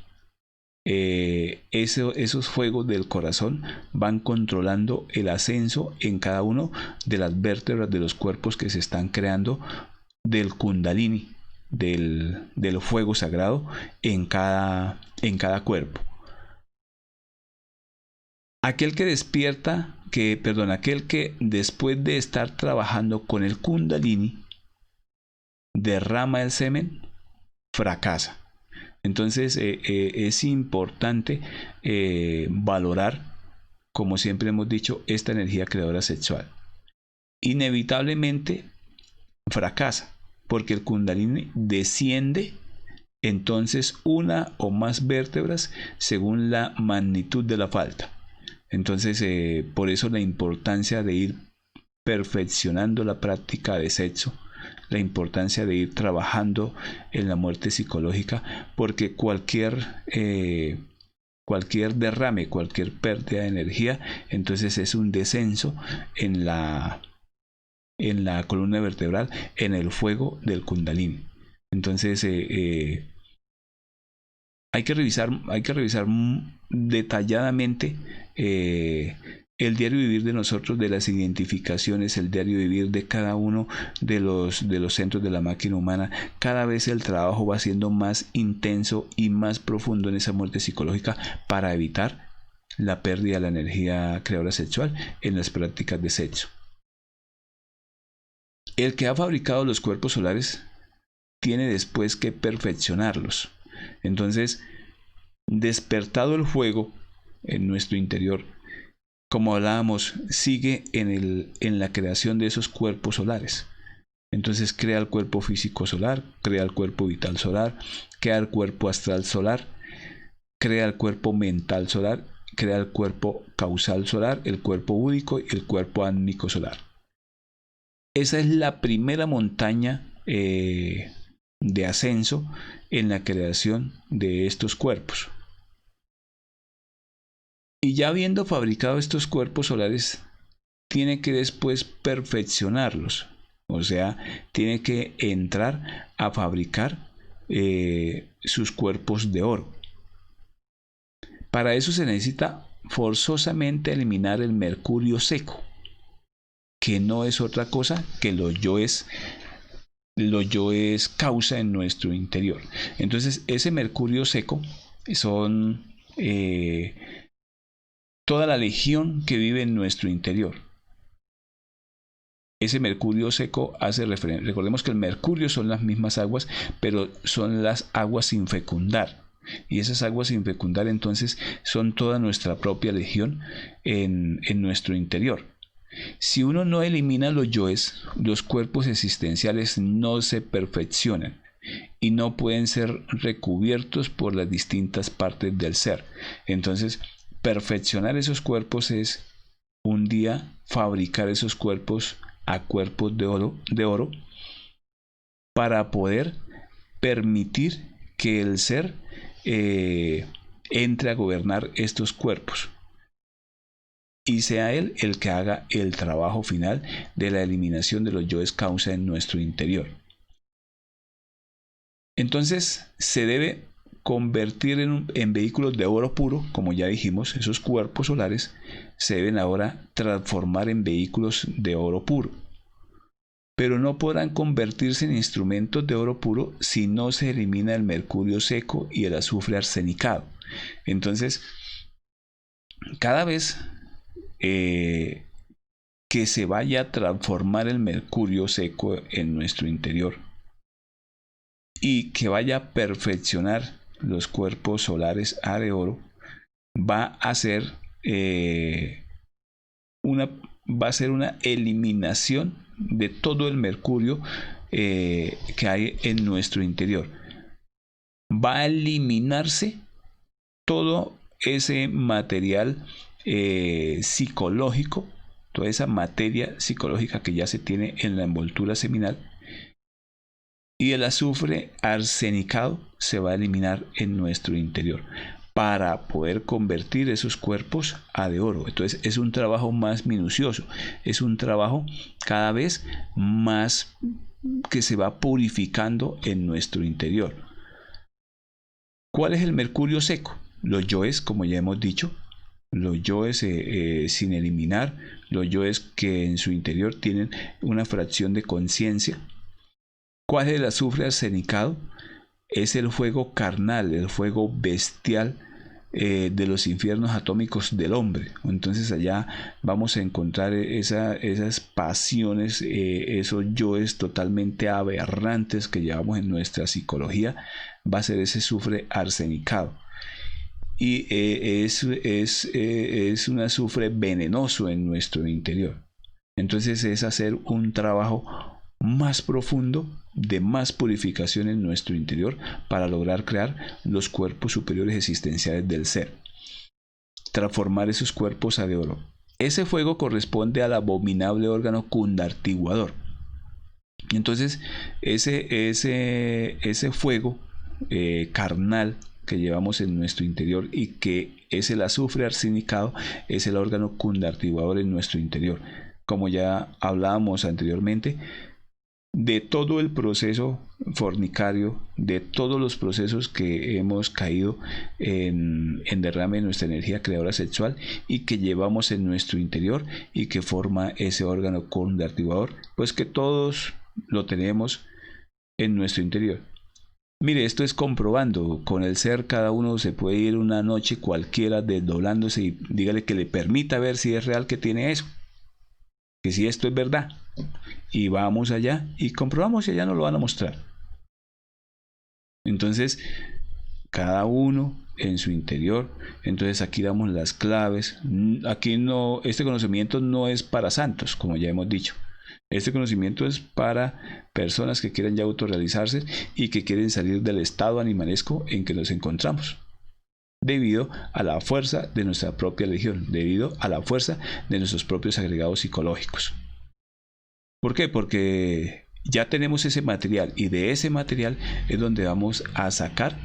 esos fuegos del corazón van controlando el ascenso en cada uno de las vértebras de los cuerpos que se están creando del Kundalini, del fuego sagrado en cada cuerpo. Aquel que después de estar trabajando con el Kundalini derrama el semen, fracasa. Entonces es importante valorar, como siempre hemos dicho, esta energía creadora sexual. Inevitablemente fracasa, porque el Kundalini desciende entonces una o más vértebras según la magnitud de la falta. Entonces por eso la importancia de ir perfeccionando la práctica de sexo, la importancia de ir trabajando en la muerte psicológica, porque cualquier derrame, cualquier pérdida de energía, entonces es un descenso en la columna vertebral, en el fuego del Kundalini. Entonces hay que revisar detalladamente el diario vivir de nosotros, de las identificaciones, el diario vivir de cada uno de los centros de la máquina humana. Cada vez el trabajo va siendo más intenso y más profundo en esa muerte psicológica para evitar la pérdida de la energía creadora sexual en las prácticas de sexo. El que ha fabricado los cuerpos solares tiene después que perfeccionarlos. Entonces, despertado el fuego en nuestro interior, como hablábamos, sigue en la creación de esos cuerpos solares. Entonces crea el cuerpo físico solar, crea el cuerpo vital solar, crea el cuerpo astral solar, crea el cuerpo mental solar, crea el cuerpo causal solar, el cuerpo búdico y el cuerpo ánico solar. Esa es la primera montaña de ascenso en la creación de estos cuerpos. Y ya habiendo fabricado estos cuerpos solares, tiene que después perfeccionarlos. O sea, tiene que entrar a fabricar sus cuerpos de oro. Para eso se necesita forzosamente eliminar el mercurio seco, que no es otra cosa que los yoes causa en nuestro interior. Entonces, ese mercurio seco son toda la legión que vive en nuestro interior. Ese mercurio seco hace referencia, recordemos que el mercurio son las mismas aguas, pero son las aguas sin fecundar. Y esas aguas sin fecundar entonces son toda nuestra propia legión en nuestro interior. Si uno no elimina los yoes, los cuerpos existenciales no se perfeccionan y no pueden ser recubiertos por las distintas partes del ser. Entonces, perfeccionar esos cuerpos es un día fabricar esos cuerpos a cuerpos de oro para poder permitir que el ser entre a gobernar estos cuerpos y sea él el que haga el trabajo final de la eliminación de los yoes causa en nuestro interior. Entonces se debe convertir en vehículos de oro puro, como ya dijimos, esos cuerpos solares se deben ahora transformar en vehículos de oro puro. Pero no podrán convertirse en instrumentos de oro puro si no se elimina el mercurio seco y el azufre arsenicado. Entonces, cada vez que se vaya a transformar el mercurio seco en nuestro interior y que vaya a perfeccionar los cuerpos solares a de oro, va a ser una eliminación de todo el mercurio que hay en nuestro interior. Va a eliminarse todo ese material psicológico, toda esa materia psicológica que ya se tiene en la envoltura seminal, y el azufre arsenicado se va a eliminar en nuestro interior para poder convertir esos cuerpos a de oro. Entonces es un trabajo más minucioso, es un trabajo cada vez más que se va purificando en nuestro interior. ¿Cuál es el mercurio seco? Los yoes, como ya hemos dicho, los yoes sin eliminar, los yoes que en su interior tienen una fracción de conciencia. ¿Cuál es el azufre arsenicado? Es el fuego carnal, el fuego bestial de los infiernos atómicos del hombre. Entonces allá vamos a encontrar esas pasiones, esos yoes totalmente aberrantes que llevamos en nuestra psicología. Va a ser ese azufre arsenicado. Y es un azufre venenoso en nuestro interior. Entonces es hacer un trabajo más profundo, de más purificación en nuestro interior para lograr crear los cuerpos superiores existenciales del ser. Transformar esos cuerpos a de oro. Ese fuego corresponde al abominable órgano cundartiguador. Entonces, ese fuego carnal que llevamos en nuestro interior y que es el azufre arsenicado, es el órgano cundartiguador en nuestro interior. Como ya hablábamos anteriormente, de todo el proceso fornicario, de todos los procesos que hemos caído en derrame de nuestra energía creadora sexual y que llevamos en nuestro interior y que forma ese órgano cundartiguador, pues que todos lo tenemos en nuestro interior. Mire, esto es comprobando. Con el ser cada uno se puede ir una noche cualquiera desdoblándose y dígale que le permita ver si es real que tiene eso. que si esto es verdad. Y vamos allá y comprobamos y allá nos lo van a mostrar. Entonces, cada uno en su interior. Entonces aquí damos las claves. Aquí no, este conocimiento no es para santos, como ya hemos dicho. Este conocimiento es para personas que quieren ya autorrealizarse y que quieren salir del estado animalesco en que nos encontramos, debido a la fuerza de nuestra propia religión, debido a la fuerza de nuestros propios agregados psicológicos. ¿Por qué? Porque ya tenemos ese material y de ese material es donde vamos a sacar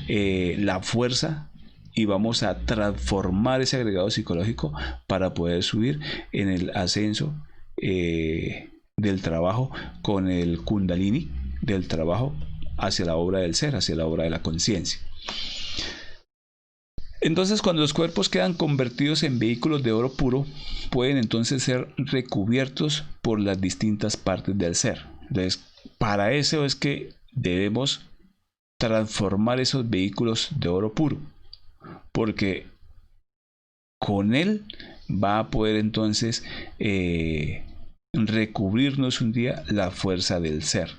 la fuerza y vamos a transformar ese agregado psicológico para poder subir en el ascenso del trabajo con el Kundalini, del trabajo hacia la obra del ser, hacia la obra de la conciencia. Entonces, cuando los cuerpos quedan convertidos en vehículos de oro puro, pueden entonces ser recubiertos por las distintas partes del ser. Entonces, para eso es que debemos transformar esos vehículos de oro puro, porque con él va a poder entonces recubrirnos un día la fuerza del ser.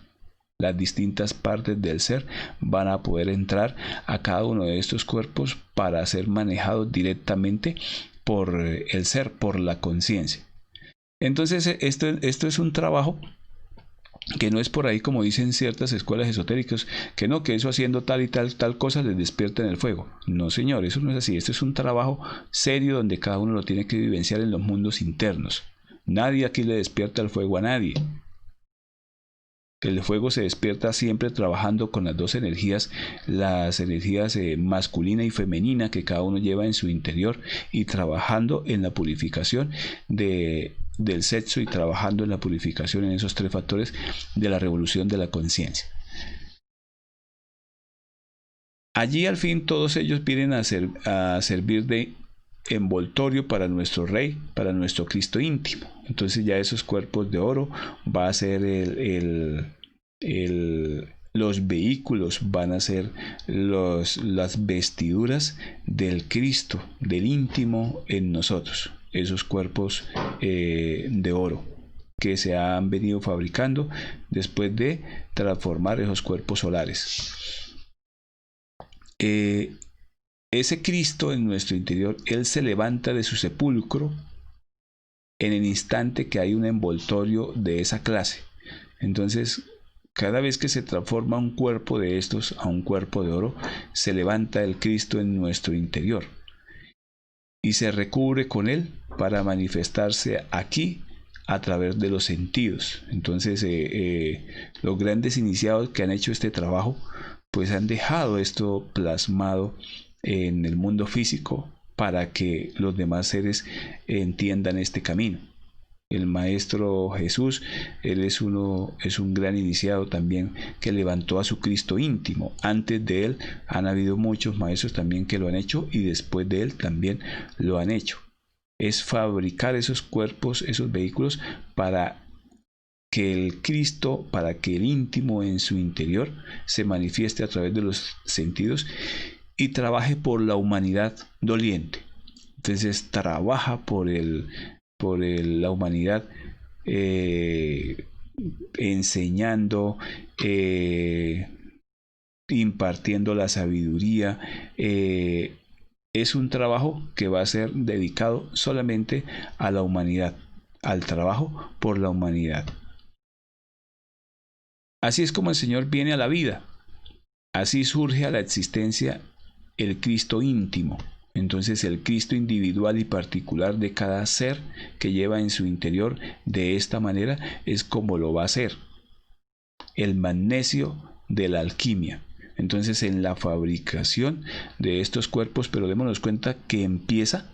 Las distintas partes del ser van a poder entrar a cada uno de estos cuerpos para ser manejados directamente por el ser, por la conciencia. Entonces esto es un trabajo que no es por ahí como dicen ciertas escuelas esotéricas, que no, que eso haciendo tal y tal cosa les despierta en el fuego. No, señor, eso no es así. Esto es un trabajo serio donde cada uno lo tiene que vivenciar en los mundos internos. Nadie aquí le despierta el fuego a nadie. El fuego se despierta siempre trabajando con las dos energías, las energías masculina y femenina que cada uno lleva en su interior, y trabajando en la purificación del sexo y trabajando en la purificación en esos tres factores de la revolución de la conciencia. Allí al fin todos ellos vienen a servir de envoltorio para nuestro Rey, para nuestro Cristo íntimo. Entonces ya esos cuerpos de oro va a ser los vehículos, van a ser las vestiduras del Cristo, del íntimo en nosotros, esos cuerpos de oro que se han venido fabricando después de transformar esos cuerpos solares. Ese Cristo en nuestro interior, Él se levanta de su sepulcro en el instante que hay un envoltorio de esa clase. Entonces, cada vez que se transforma un cuerpo de estos a un cuerpo de oro, se levanta el Cristo en nuestro interior y se recubre con Él para manifestarse aquí a través de los sentidos. Entonces, los grandes iniciados que han hecho este trabajo, pues han dejado esto plasmado en el mundo físico para que los demás seres entiendan este camino. El Maestro Jesús, él es un gran iniciado también que levantó a su Cristo íntimo. Antes de él han habido muchos maestros también que lo han hecho y después de él también lo han hecho. Es fabricar esos cuerpos, esos vehículos para que el Cristo, para que el íntimo en su interior se manifieste a través de los sentidos y trabaje por la humanidad doliente. Entonces trabaja por la humanidad enseñando, impartiendo la sabiduría. Es un trabajo que va a ser dedicado solamente a la humanidad, al trabajo por la humanidad. Así es como el Señor viene a la vida. Así surge a la existencia el Cristo íntimo. Entonces el Cristo individual y particular de cada ser que lleva en su interior, de esta manera es como lo va a hacer. El magnesio de la alquimia. Entonces en la fabricación de estos cuerpos, pero démonos cuenta que empieza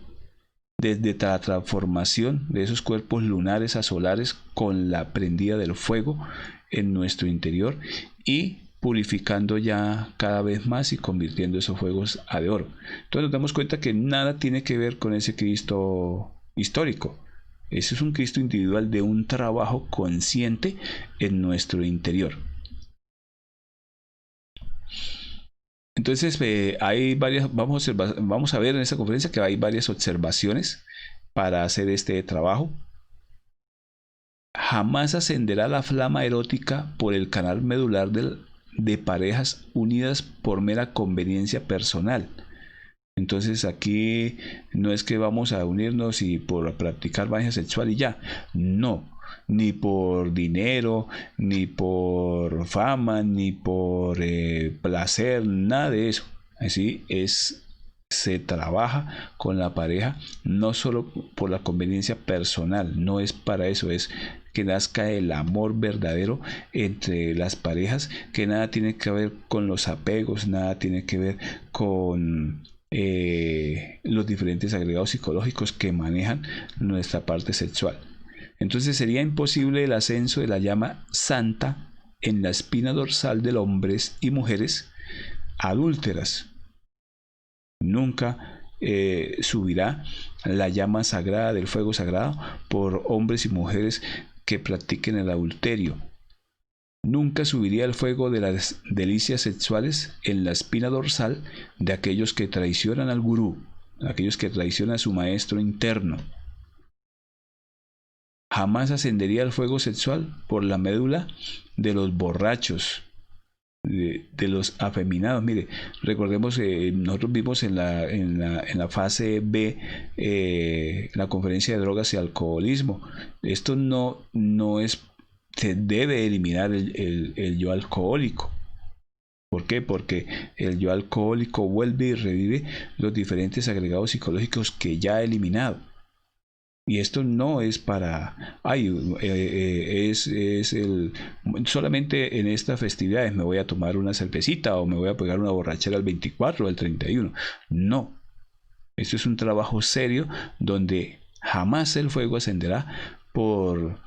desde la transformación de esos cuerpos lunares a solares con la prendida del fuego en nuestro interior y purificando ya cada vez más y convirtiendo esos fuegos a de oro. Entonces nos damos cuenta que nada tiene que ver con ese Cristo histórico. Ese es un Cristo individual de un trabajo consciente en nuestro interior. Entonces hay varias, vamos a ver en esta conferencia que hay varias observaciones para hacer este trabajo. Jamás ascenderá la flama erótica por el canal medular de parejas unidas por mera conveniencia personal. Entonces aquí no es que vamos a unirnos y por practicar magia sexual y ya. No, ni por dinero, ni por fama, ni por placer, nada de eso. Así es, se trabaja con la pareja no solo por la conveniencia personal, no es para eso, es que nazca el amor verdadero entre las parejas, que nada tiene que ver con los apegos, nada tiene que ver con los diferentes agregados psicológicos que manejan nuestra parte sexual. Entonces sería imposible el ascenso de la llama santa en la espina dorsal de hombres y mujeres adúlteras. Nunca subirá la llama sagrada del fuego sagrado por hombres y mujeres que practiquen el adulterio. Nunca subiría el fuego de las delicias sexuales en la espina dorsal de aquellos que traicionan al gurú, aquellos que traicionan a su maestro interno. Jamás ascendería el fuego sexual por la médula de los borrachos, de los afeminados. Mire, recordemos que nosotros vimos en la fase B la conferencia de drogas y alcoholismo. Esto no es, se debe eliminar el yo alcohólico. ¿Por qué? Porque el yo alcohólico vuelve y revive los diferentes agregados psicológicos que ya ha eliminado. Y esto no es para, solamente en estas festividades me voy a tomar una cervecita o me voy a pegar una borrachera el 24 o el 31. No, esto es un trabajo serio donde jamás el fuego ascenderá por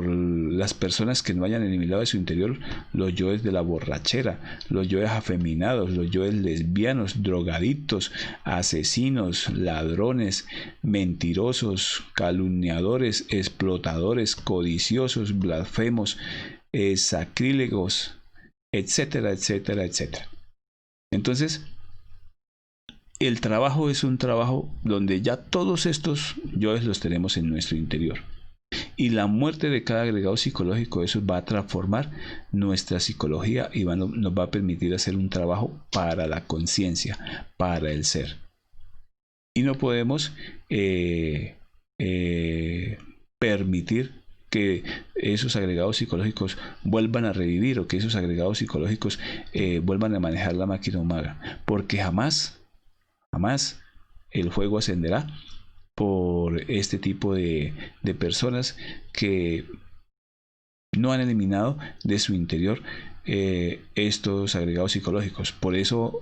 las personas que no hayan eliminado de su interior los yoes de la borrachera, los yoes afeminados, los yoes lesbianos, drogadictos, asesinos, ladrones, mentirosos, calumniadores, explotadores, codiciosos, blasfemos, sacrílegos, etcétera, etcétera, etcétera. Entonces, el trabajo es un trabajo donde ya todos estos yoes los tenemos en nuestro interior. Y la muerte de cada agregado psicológico, eso va a transformar nuestra psicología y nos va a permitir hacer un trabajo para la conciencia, para el ser. Y no podemos permitir que esos agregados psicológicos vuelvan a revivir o que esos agregados psicológicos vuelvan a manejar la máquina humana, porque jamás el fuego ascenderá por este tipo de personas que no han eliminado de su interior estos agregados psicológicos. Por eso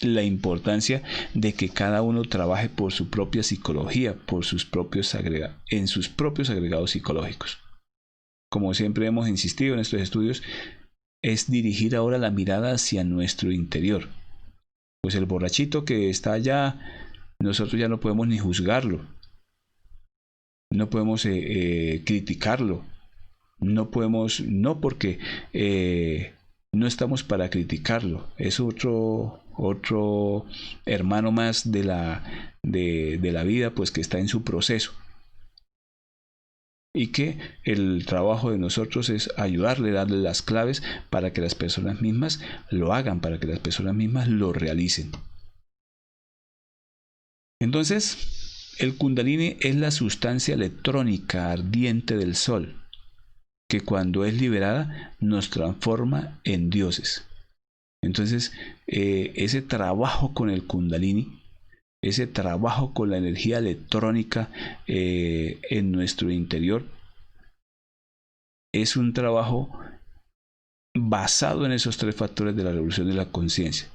la importancia de que cada uno trabaje por su propia psicología, por sus propios en sus propios agregados psicológicos. Como siempre hemos insistido en estos estudios, es dirigir ahora la mirada hacia nuestro interior. Pues el borrachito que está allá, nosotros ya no podemos ni juzgarlo, no podemos criticarlo, no porque no estamos para criticarlo, es otro hermano más de la vida, pues que está en su proceso. Y que el trabajo de nosotros es ayudarle, darle las claves para que las personas mismas lo hagan, para que las personas mismas lo realicen. Entonces, el Kundalini es la sustancia electrónica ardiente del Sol, que cuando es liberada nos transforma en dioses. Entonces, ese trabajo con el Kundalini, ese trabajo con la energía electrónica en nuestro interior, es un trabajo basado en esos tres factores de la revolución de la conciencia.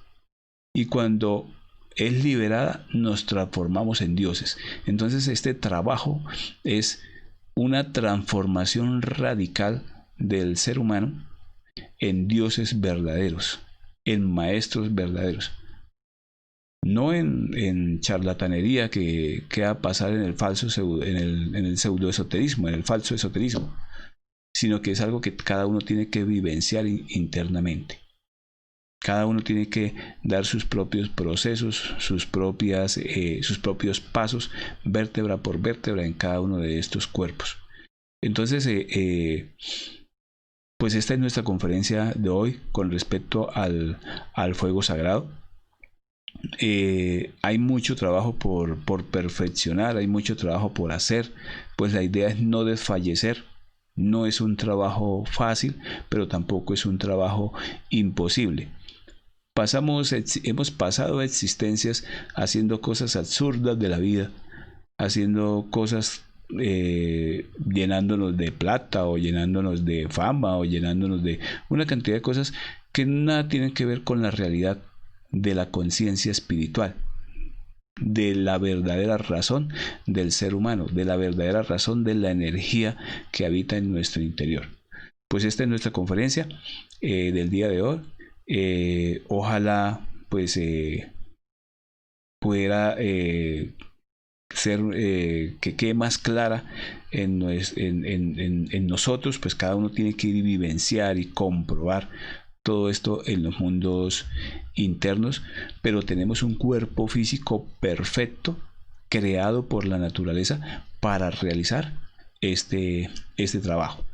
Y cuando es liberada, nos transformamos en dioses. Entonces este trabajo es una transformación radical del ser humano en dioses verdaderos, en maestros verdaderos. No en charlatanería que va a pasar en el falso en el pseudoesoterismo, en el falso esoterismo, sino que es algo que cada uno tiene que vivenciar internamente. Cada uno tiene que dar sus propios procesos, sus propios pasos, vértebra por vértebra en cada uno de estos cuerpos. Entonces, pues esta es nuestra conferencia de hoy con respecto al fuego sagrado. Hay mucho trabajo por perfeccionar, hay mucho trabajo por hacer, pues la idea es no desfallecer. No es un trabajo fácil, pero tampoco es un trabajo imposible. Hemos pasado existencias haciendo cosas absurdas de la vida, haciendo cosas llenándonos de plata o llenándonos de fama o llenándonos de una cantidad de cosas que nada tienen que ver con la realidad de la conciencia espiritual, de la verdadera razón del ser humano, de la verdadera razón de la energía que habita en nuestro interior. Pues esta es nuestra conferencia del día de hoy. Ojalá pues pudiera ser que quede más clara en nosotros, pues cada uno tiene que ir y vivenciar y comprobar todo esto en los mundos internos, pero tenemos un cuerpo físico perfecto creado por la naturaleza para realizar este trabajo.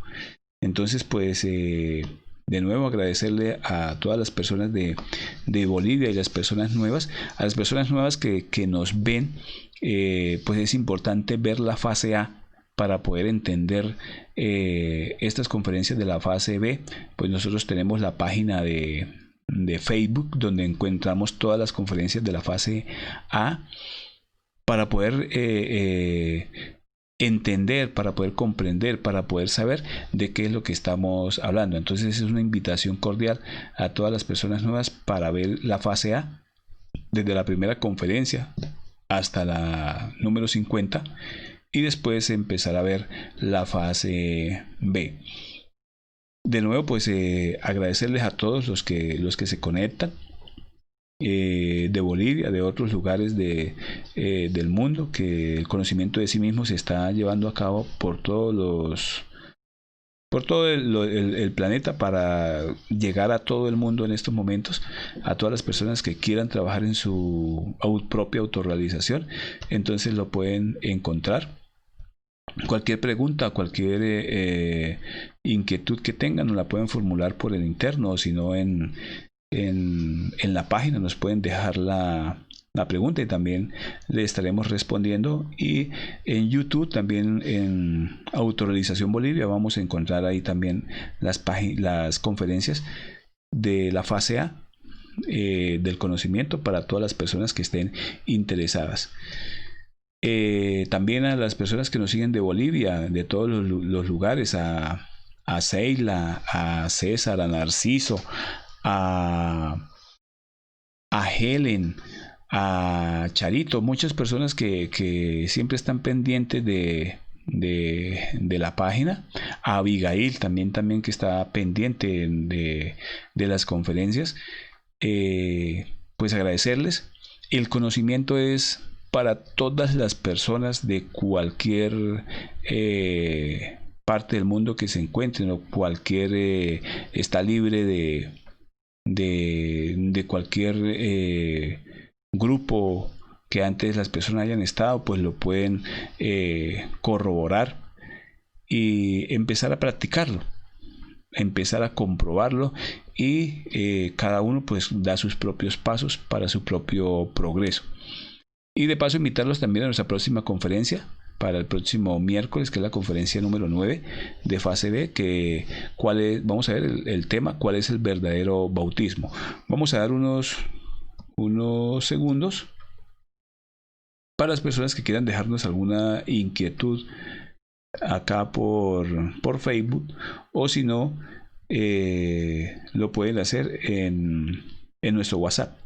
Entonces, pues de nuevo agradecerle a todas las personas de Bolivia y las personas nuevas, a las personas nuevas que nos ven, pues es importante ver la fase A para poder entender estas conferencias de la fase B. Pues nosotros tenemos la página de Facebook donde encontramos todas las conferencias de la fase A para poder entender, para poder comprender, para poder saber de qué es lo que estamos hablando. Entonces es una invitación cordial a todas las personas nuevas para ver la fase A desde la primera conferencia hasta la número 50 y después empezar a ver la fase B. De nuevo, pues agradecerles a todos los que se conectan de Bolivia, de otros lugares del mundo, que el conocimiento de sí mismo se está llevando a cabo por todo el planeta para llegar a todo el mundo en estos momentos, a todas las personas que quieran trabajar en su propia autorrealización. Entonces lo pueden encontrar. Cualquier pregunta, cualquier inquietud que tengan, nos la pueden formular por el interno o si no en la página nos pueden dejar la pregunta y también le estaremos respondiendo. Y en YouTube también en Autorrealización Bolivia vamos a encontrar ahí también las conferencias de la fase A del conocimiento para todas las personas que estén interesadas. También a las personas que nos siguen de Bolivia, de todos los lugares, a Seila, a César, a Narciso, a Helen, a Charito, muchas personas que siempre están pendientes de la página, a Abigail también que está pendiente de las conferencias, pues agradecerles. El conocimiento es para todas las personas de cualquier parte del mundo que se encuentren o cualquier está libre de cualquier grupo que antes las personas hayan estado, pues lo pueden corroborar y empezar a practicarlo, empezar a comprobarlo y cada uno pues da sus propios pasos para su propio progreso. Y de paso invitarlos también a nuestra próxima conferencia para el próximo miércoles, que es la conferencia número 9 de fase B, vamos a ver el tema, cuál es el verdadero bautismo. Vamos a dar unos segundos para las personas que quieran dejarnos alguna inquietud acá por Facebook, o si no, lo pueden hacer en nuestro WhatsApp.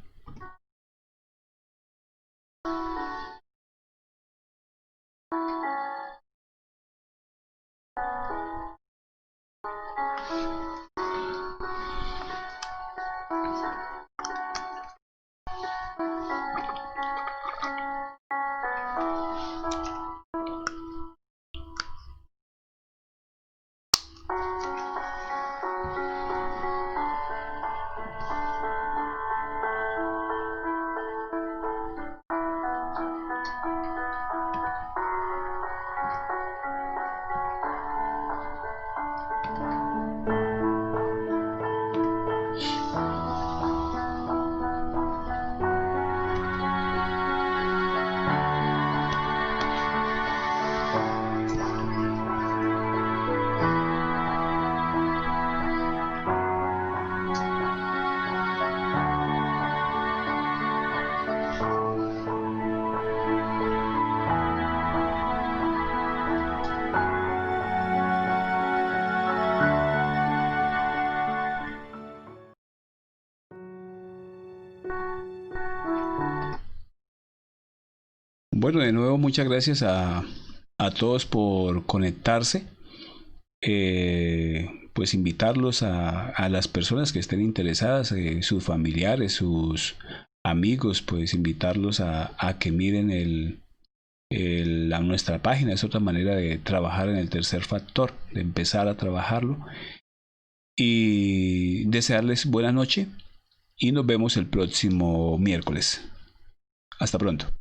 Bueno, de nuevo muchas gracias a todos por conectarse. Pues invitarlos a las personas que estén interesadas, sus familiares, sus amigos, pues invitarlos a que miren nuestra página. Es otra manera de trabajar en el tercer factor, de empezar a trabajarlo. Y desearles buena noche y nos vemos el próximo miércoles. Hasta pronto.